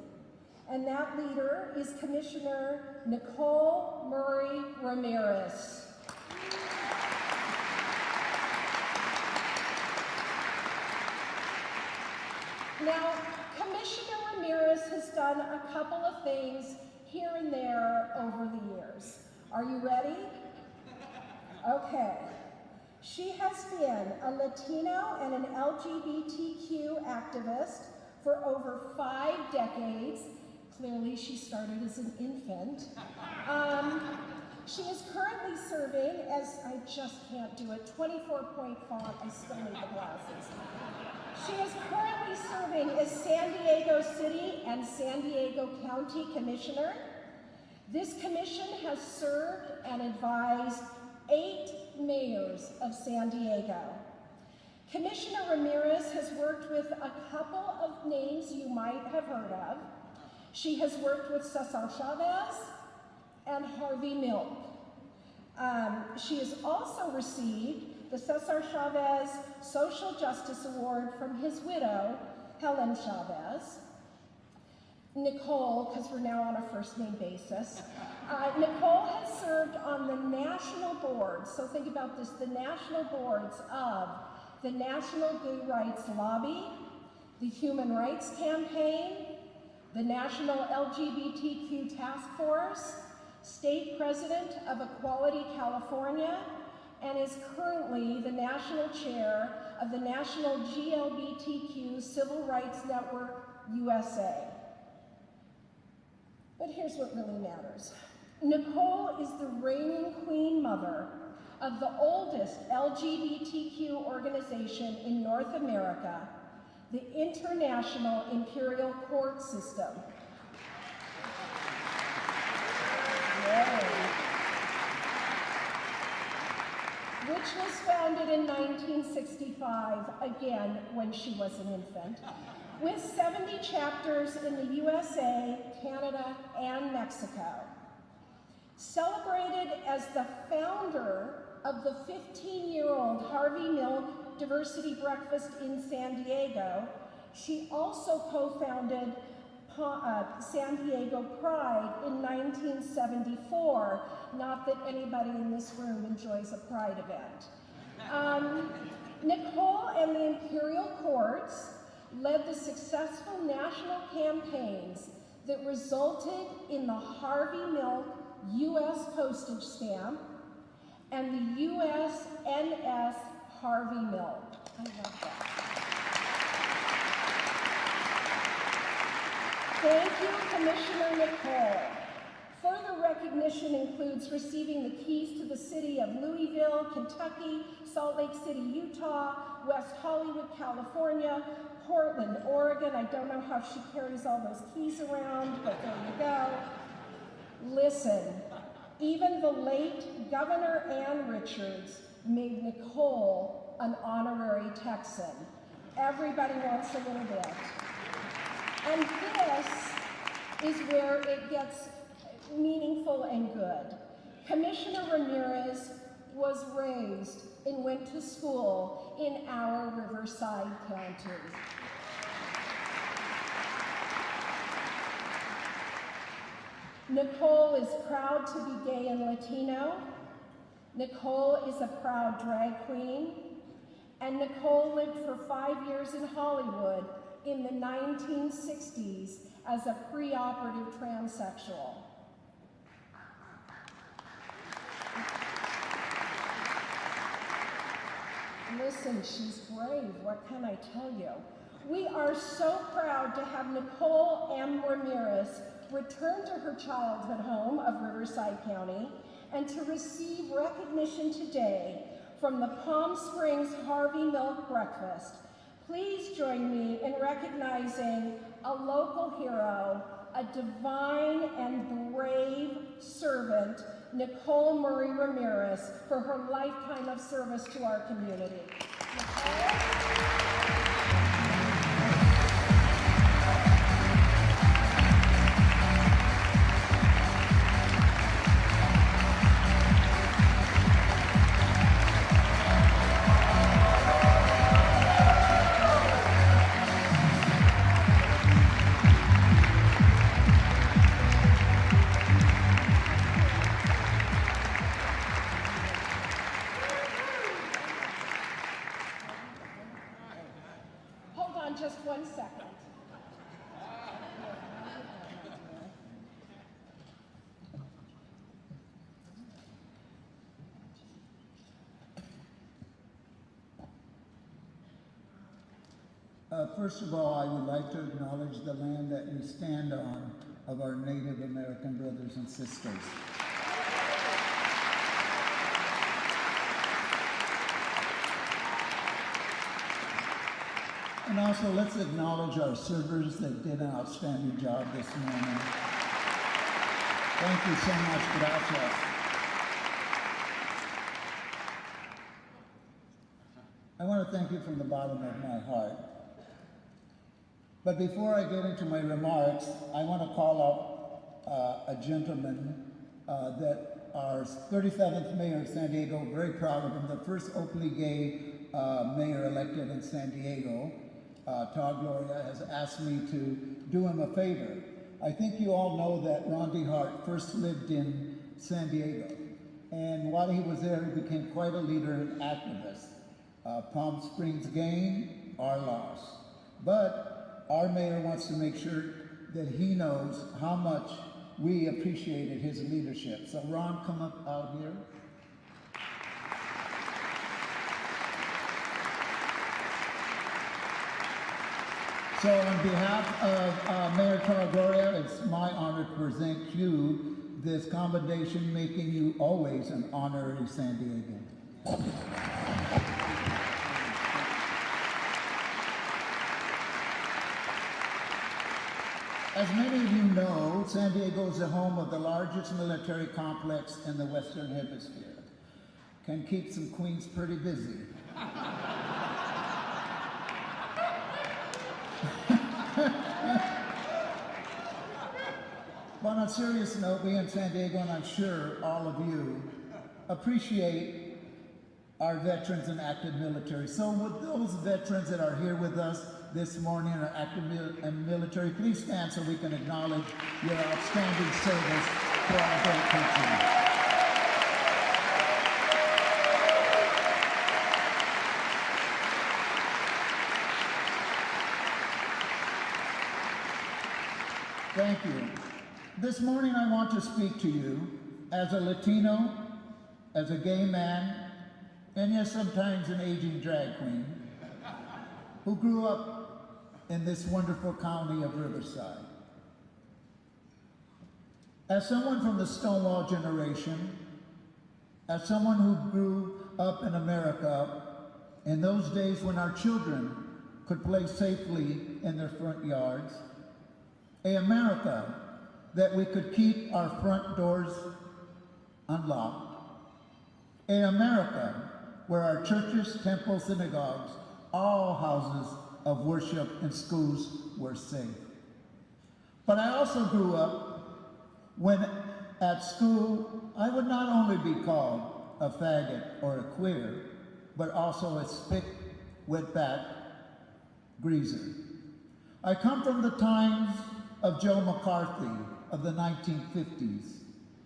Speaker 21: And that leader is Commissioner Nicole Ramirez. Now, Commissioner Ramirez has done a couple of things here and there over the years. Are you ready? Okay. She has been a Latino and an LGBTQ activist for over 5 decades. Clearly, she started as an infant. She is currently serving as, I just can't do it, 24-point font, I still need the glasses. She is currently serving as San Diego City and San Diego County Commissioner. This commission has served and advised 8 mayors of San Diego. Commissioner Ramirez has worked with a couple of names you might have heard of. She has worked with Cesar Chavez and Harvey Milk. She has also received the Cesar Chavez Social Justice Award from his widow, Helen Chavez. Nicole, because we're now on a first name basis, Nicole has served on the national boards, so think about this, the national boards of the National Gay Rights Lobby, the Human Rights Campaign, the National LGBTQ Task Force, State President of Equality California,
Speaker 11: and is currently the national chair of the National GLBTQ Civil Rights Network, U.S.A. But here's what really matters. Nicole is the reigning queen mother of the oldest LGBTQ organization in North America, the International Imperial Court System. Yay. Which was founded in 1965, again, when she was an infant, with 70 chapters in the U.S.A., Canada, and Mexico. Celebrated as the founder of the 15-year-old Harvey Milk Diversity Breakfast in San Diego, she also co-founded San Diego Pride in 1974. Not that anybody in this room enjoys a Pride event. Nicole and the Imperial Courts led the successful national campaigns that resulted in the Harvey Milk U.S. postage stamp and the USNS Harvey Milk. I love that. Thank you, Commissioner Nicole. Further recognition includes receiving the keys to the city of Louisville, Kentucky, Salt Lake City, Utah, West Hollywood, California, Portland, Oregon. I don't know how she carries all those keys around, but there you go. Listen, even the late Governor Ann Richards made Nicole an honorary Texan. Everybody wants a little bit. And this is where it gets meaningful and good. Commissioner Ramirez was raised and went to school in our Riverside County. Nicole is proud to be gay and Latino. Nicole is a proud drag queen. And Nicole lived for 5 years in Hollywood in the 1960s as a preoperative transsexual. Listen, she's brave, what can I tell you? We are so proud to have Nicole M. Ramirez return to her childhood home of Riverside County and to receive recognition today from the Palm Springs Harvey Milk Breakfast. Please join me in recognizing a local hero, a divine and brave servant, Nicole Murray Ramirez, for her lifetime of service to our community. Just 1 second.
Speaker 4: First of all, I would like to acknowledge the land that we stand on of our Native American brothers and sisters. And also, let's acknowledge our servers that did an outstanding job this morning. Thank you so much. Gracias. I want to thank you from the bottom of my heart. But before I get into my remarks, I want to call up a gentleman that our 37th mayor of San Diego, very proud of him, the first openly gay mayor elected in San Diego. Todd Gloria has asked me to do him a favor. I think you all know that Rondi Hart first lived in San Diego, and while he was there, he became quite a leader and activist. Palm Springs gain, our loss. But our mayor wants to make sure that he knows how much we appreciated his leadership. So Ron, come up out here. So on behalf of Mayor Charles, it's my honor to present you this commendation, making you always an honorary San Diegan. As many of you know, San Diego is the home of the largest military complex in the Western Hemisphere. Can keep some queens pretty busy. But on a serious note, we in San Diego, and I'm sure all of you, appreciate our veterans and active military. So with those veterans that are here with us this morning and are active and military, please stand so we can acknowledge your outstanding service to our great country. Thank you. This morning I want to speak to you as a Latino, as a gay man, and yes, sometimes an aging drag queen, who grew up in this wonderful county of Riverside. As someone from the Stonewall generation, as someone who grew up in America in those days when our children could play safely in their front yards, a America that we could keep our front doors unlocked, a America where our churches, temples, synagogues, all houses of worship and schools were safe. But I also grew up when at school I would not only be called a faggot or a queer, but also a spick, wetback greaser. I come from the times of Joe McCarthy of the 1950s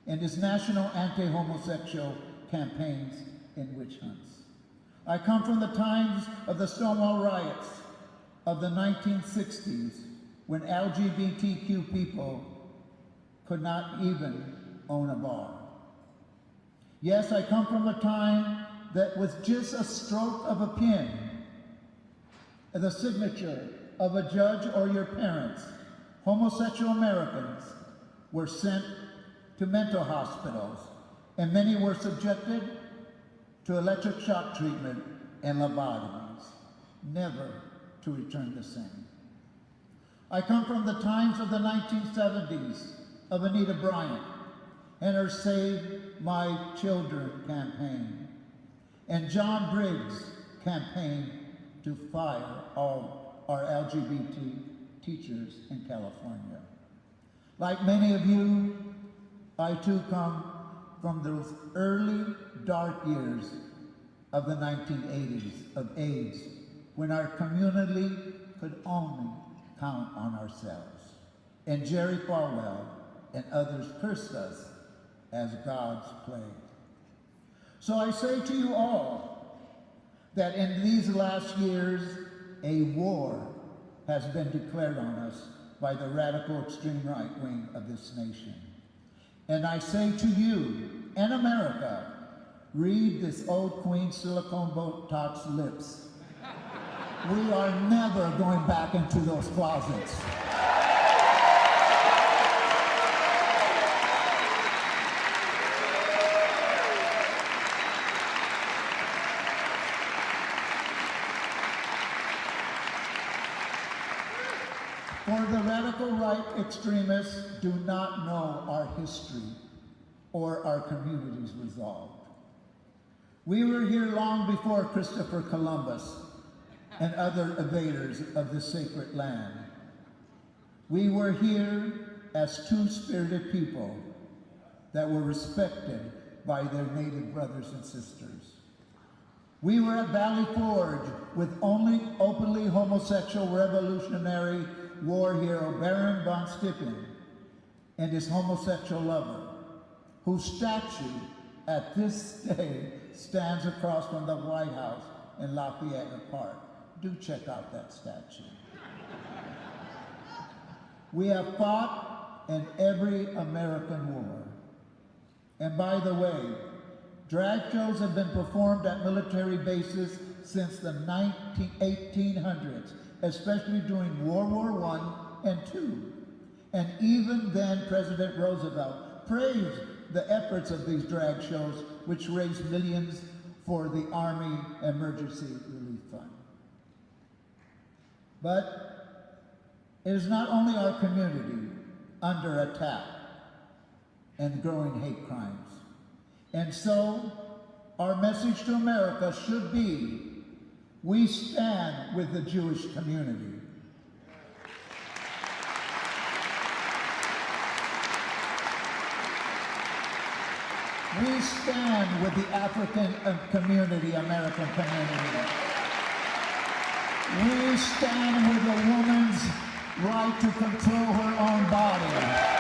Speaker 4: and his national anti-homosexual campaigns and witch hunts. I come from the times of the Stonewall riots of the 1960s when LGBTQ people could not even own a bar. Yes, I come from a time that with just a stroke of a pen, the signature of a judge or your parents, homosexual Americans were sent to mental hospitals, and many were subjected to electric shock treatment and lobotomies, never to return the same. I come from the times of the 1970s of Anita Bryant and her Save My Children campaign, and John Briggs' campaign to fire all our LGBT teachers in California. Like many of you, I too come from those early dark years of the 1980s of AIDS, when our community could only count on ourselves. And Jerry Falwell and others cursed us as God's plague. So I say to you all that in these last years, a war has been declared on us by the radical extreme right wing of this nation. And I say to you, in America, read this old queen silicone Botox lips. We are never going back into those closets. For the radical right extremists do not know our history or our community's resolve. We were here long before Christopher Columbus and other invaders of the sacred land. We were here as two-spirited people that were respected by their native brothers and sisters. We were at Valley Forge with only openly homosexual Revolutionary War hero Baron von Stippen and his homosexual lover, whose statue at this day stands across from the White House in Lafayette Park. Do check out that statue. We have fought in every American war. And by the way, drag shows have been performed at military bases since the 1800s, especially during World War I and II. And even then, President Roosevelt praised the efforts of these drag shows, which raised millions for the Army Emergency Relief Fund. But it is not only our community under attack and growing hate crimes. And so, our message to America should be, we stand with the Jewish community. We stand with the African community, American community. We stand with a woman's right to control her own body.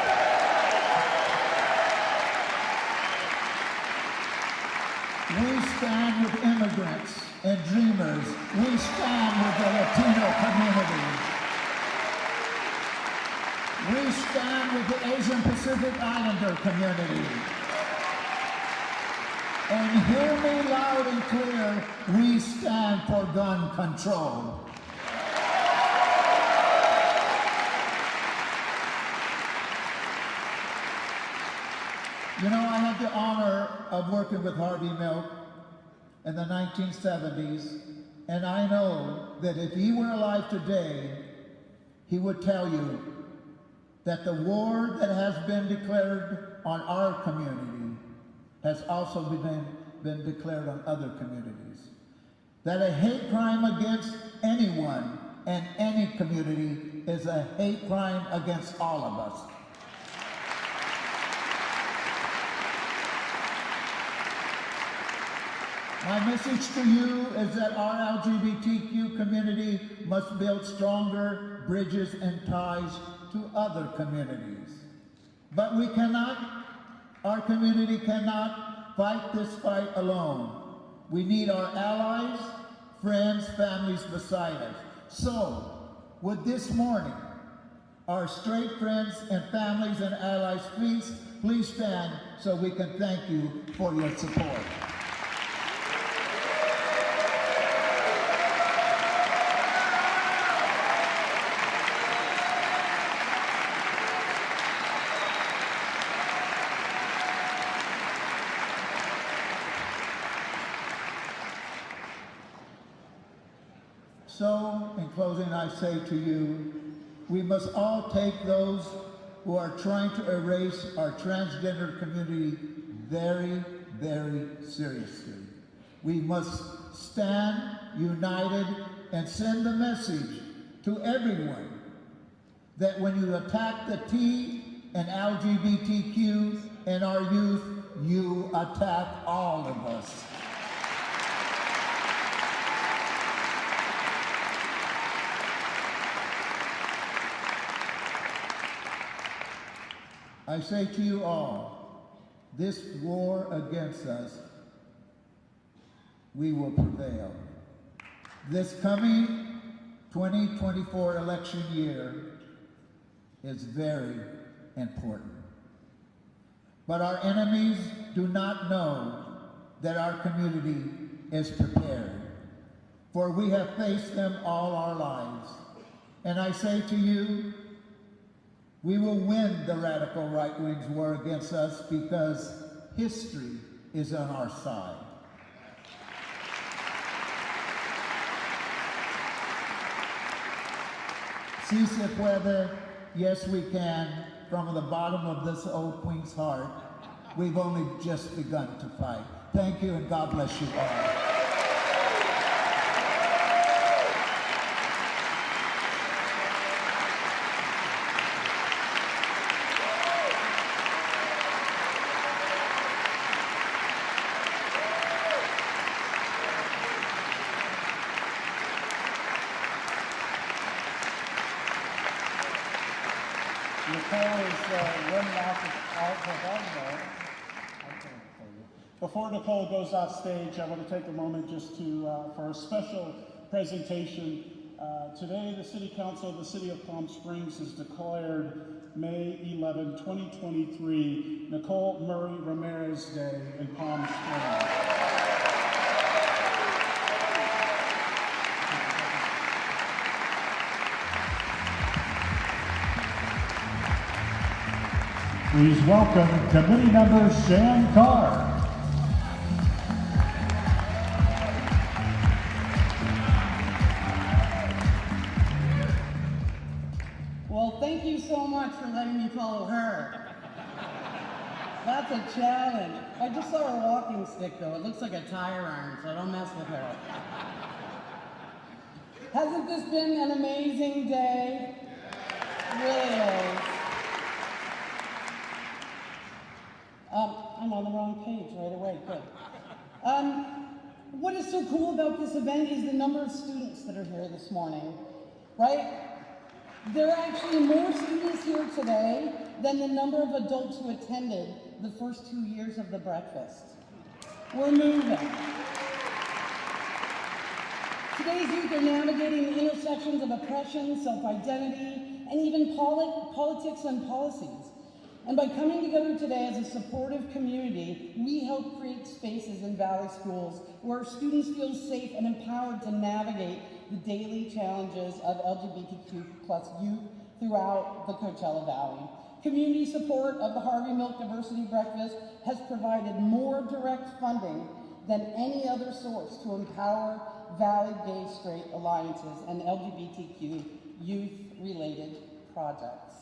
Speaker 4: We stand with immigrants and dreamers. We stand with the Latino community. We stand with the Asian Pacific Islander community. And hear me loud and clear, we stand for gun control. You know, I had the honor of working with Harvey Milk in the 1970s, and I know that if he were alive today, he would tell you that the war that has been declared on our community has also been declared on other communities. That a hate crime against anyone and any community is a hate crime against all of us. My message to you is that our LGBTQ community must build stronger bridges and ties to other communities. But we cannot, our community cannot fight this fight alone. We need our allies, friends, families beside us. So, with this morning, our straight friends and families and allies, please stand so we can thank you for your support. So, in closing, I say to you, we must all take those who are trying to erase our transgender community very, very seriously. We must stand united and send the message to everyone that when you attack the T and LGBTQ and our youth, you attack all of us. I say to you all, this war against us, we will prevail. This coming 2024 election year is very important. But our enemies do not know that our community is prepared, for we have faced them all our lives. And I say to you, we will win the radical right-wing's war against us because history is on our side. Si se puede, yes we can, from the bottom of this old queen's heart. We've only just begun to fight. Thank you and God bless you all.
Speaker 1: Before Nicole goes off stage, I want to take a moment just to for a special presentation. Today, the City Council of the City of Palm Springs has declared May 11, 2023, Nicole Murray Ramirez Day in Palm Springs.
Speaker 10: Please welcome committee member Shan Carr.
Speaker 3: Well, thank you so much for letting me follow her. That's a challenge. I just saw her walking stick though. It looks like a tire iron, so don't mess with her. Hasn't this been an amazing day? It really is. I'm on the wrong page right away, good. What is so cool about this event is the number of students that are here this morning, right? There are actually more students here today than the number of adults who attended the first 2 years of the breakfast. We're moving. Today's youth are navigating the intersections of oppression, self-identity, and even politics and policies. And by coming together today as a supportive community, we help create spaces in Valley schools where students feel safe and empowered to navigate the daily challenges of LGBTQ+ youth throughout the Coachella Valley. Community support of the Harvey Milk Diversity Breakfast has provided more direct funding than any other source to empower Valley Gay Straight Alliances and LGBTQ youth-related projects.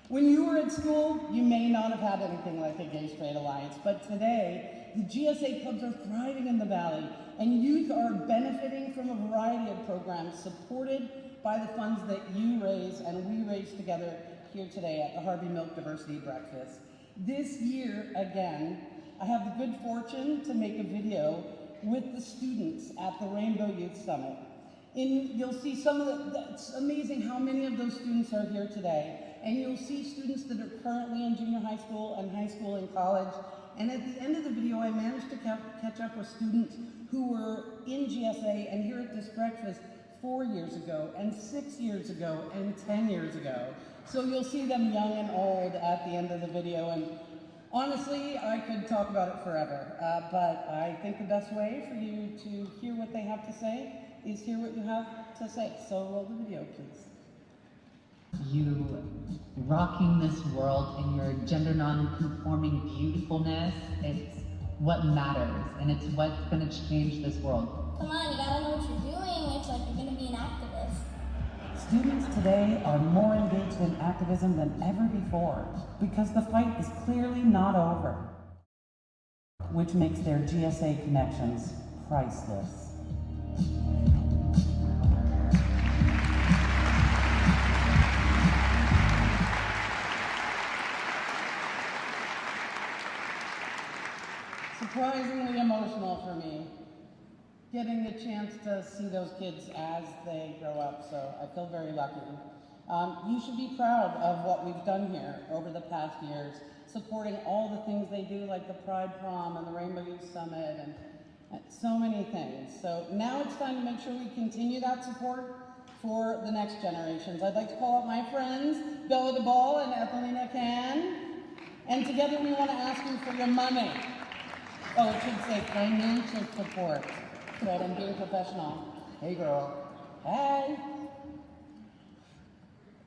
Speaker 3: When you were at school, you may not have had anything like a Gay Straight Alliance, but today, the GSA clubs are thriving in the Valley, and youth are benefiting from a variety of programs supported by the funds that you raise and we raise together here today at the Harvey Milk Diversity Breakfast. This year, again, I have the good fortune to make a video with the students at the Rainbow Youth Summit. You'll see some of it's amazing how many of those students are here today. And you'll see students that are currently in junior high school and high school and college. And at the end of the video, I managed to catch up with students who were in GSA and here at this breakfast 4 years ago, and 6 years ago, and 10 years ago. So you'll see them young and old at the end of the video. And honestly, I could talk about it forever. But I think the best way for you to hear what they have to say is hear what you have to say. So roll the video, please.
Speaker 22: You rocking this world in your gender non-conforming beautifulness, it's what matters, and it's what's going to change this world.
Speaker 7: Come on, you gotta know what you're doing. It's like you're gonna be an activist.
Speaker 3: Students today are more engaged in activism than ever before because the fight is clearly not over, which makes their GSA connections priceless. Surprisingly emotional for me, getting the chance to see those kids as they grow up, so I feel very lucky. You should be proud of what we've done here over the past years, supporting all the things they do, like the Pride Prom and the Rainbow Youth Summit, and so many things. So now it's time to make sure we continue that support for the next generations. I'd like to call up my friends, Bella DeBall and Ethelina Can, and together we want to ask you for your money. Oh, it should say financial support. Good, I'm being professional.
Speaker 8: Hey, girl.
Speaker 3: Hey.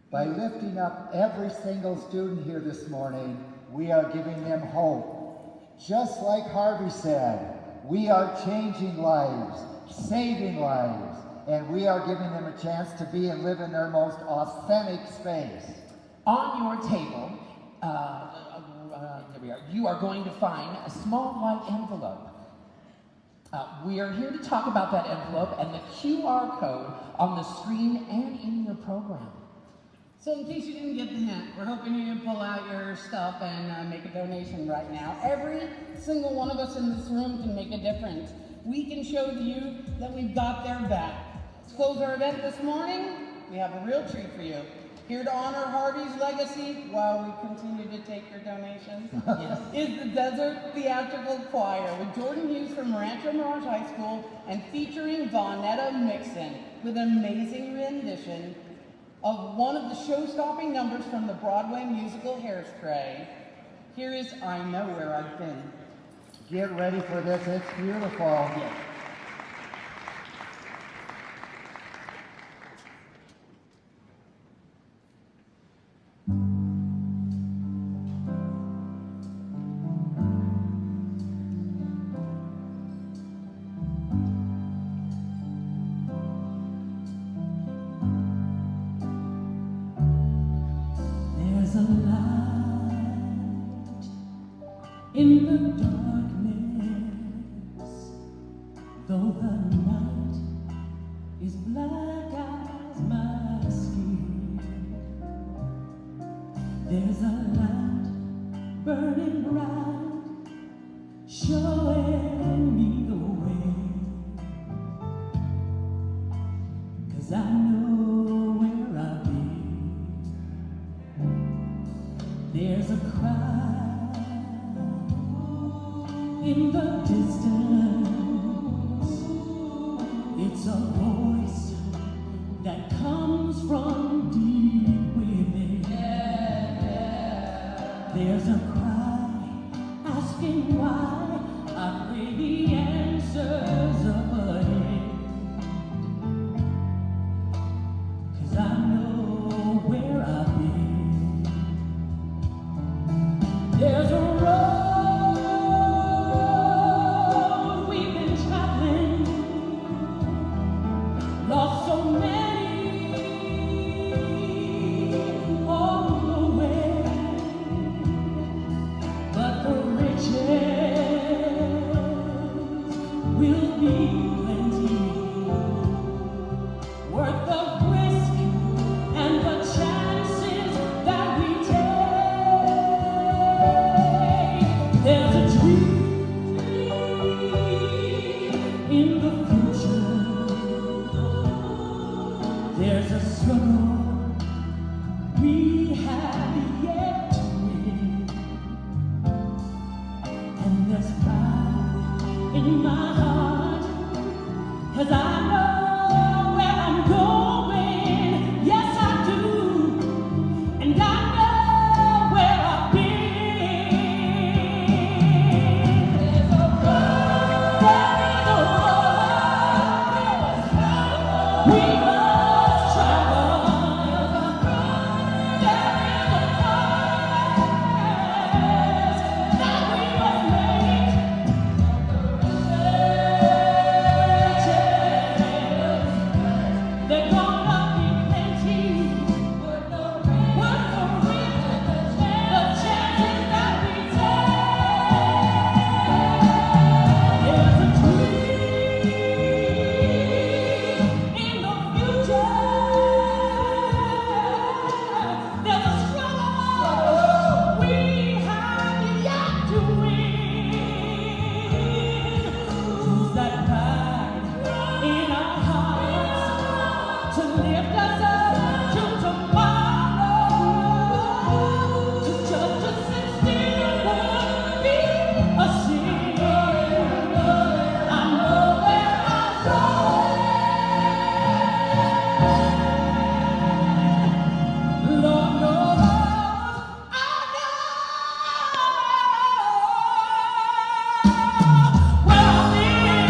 Speaker 8: By lifting up every single student here this morning, we are giving them hope. Just like Harvey said, we are changing lives, saving lives, and we are giving them a chance to be and live in their most authentic space.
Speaker 9: On your table, here we are, you are going to find a small white envelope. We are here to talk about that envelope and the QR code on the screen and in your program.
Speaker 3: So in case you didn't get the hint, we're hoping you can pull out your stuff and make a donation right now. Every single one of us in this room can make a difference. We can show you that we've got their back. To close our event this morning, we have a real treat for you. Here to honor Harvey's legacy while we continue to take your donations is the Desert Theatrical Choir with Jordan Hughes from Rancho Mirage High School and featuring Vonetta Mixon with an amazing rendition of one of the show-stopping numbers from the Broadway musical Hairspray. Here is I Know Where I've Been.
Speaker 8: Get ready for this, it's beautiful.
Speaker 3: Yeah.
Speaker 2: There's a light in the darkness, though the night is black as my skin. There's a light burning bright, showing me the way, 'cause I know where I've been. There's a cry in the distance. It's a voice that comes from deep within. There's a cry asking why. I pray the answers up ahead, 'cause I know where I've been. There's a road we've been traveling, lost so many on the way, but the riches will be plenty, worth the risk and the chances that we take. There's a dream in the future. There's a struggle we have yet to win, and there's pride in my heart, 'cause I know where I'm going. Yes, I do, and I know where I've been. There's a road, we must travel. There is a promise that we must make. They're gonna be plenty, worth the risk, the chances that we take. There's a dream in the future. There's a struggle we have yet to win. Who's that pride in our hearts to lift us up to tomorrow? 'Cause just to sit still would be a sin. I know where I'm going. Lord knows I know where I've been.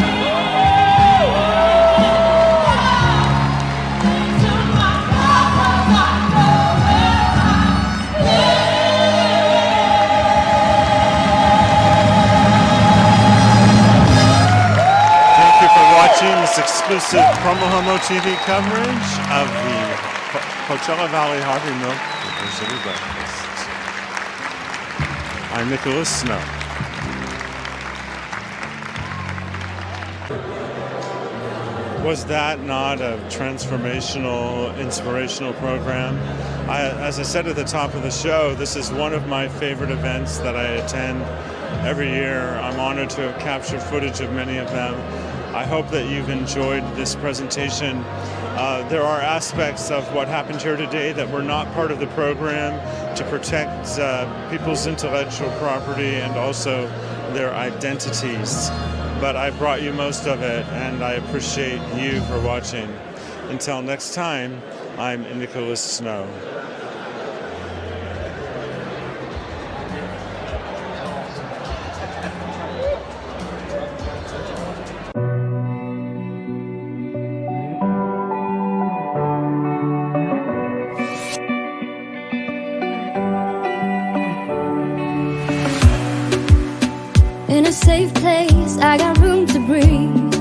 Speaker 2: To my God, 'cause I know where I've
Speaker 6: Thank you for watching this exclusive PromoHomo.TV coverage of the Coachella Valley Harvey Milk University Breakfast. I'm Nicholas Snow. Was that not a transformational, inspirational program? As I said at the top of the show, this is one of my favorite events that I attend every year. I'm honored to have captured footage of many of them. I hope that you've enjoyed this presentation. There are aspects of what happened here today that were not part of the program to protect people's intellectual property and also their identities. But I brought you most of it, and I appreciate you for watching. Until next time, I'm Nicholas Snow.
Speaker 7: In a safe place, I got room to breathe.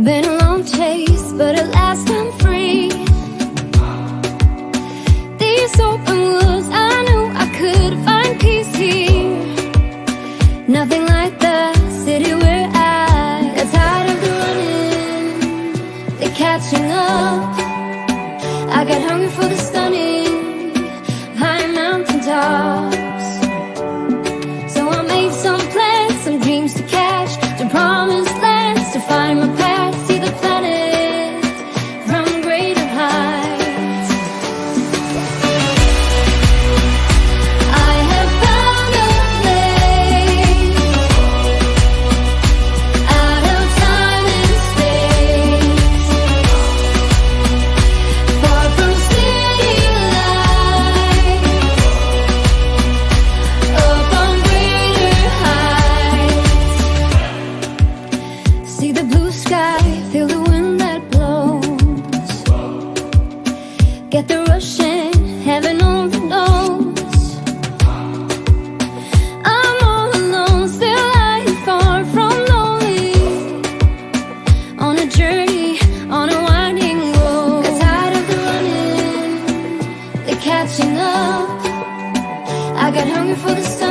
Speaker 7: Been a long chase, but at last I'm free. These get the rushing, heaven only knows. I'm all alone, still lying far from lonely, on a journey, on a winding road. Got tired of the running, the catching up. I got hungry for the sun.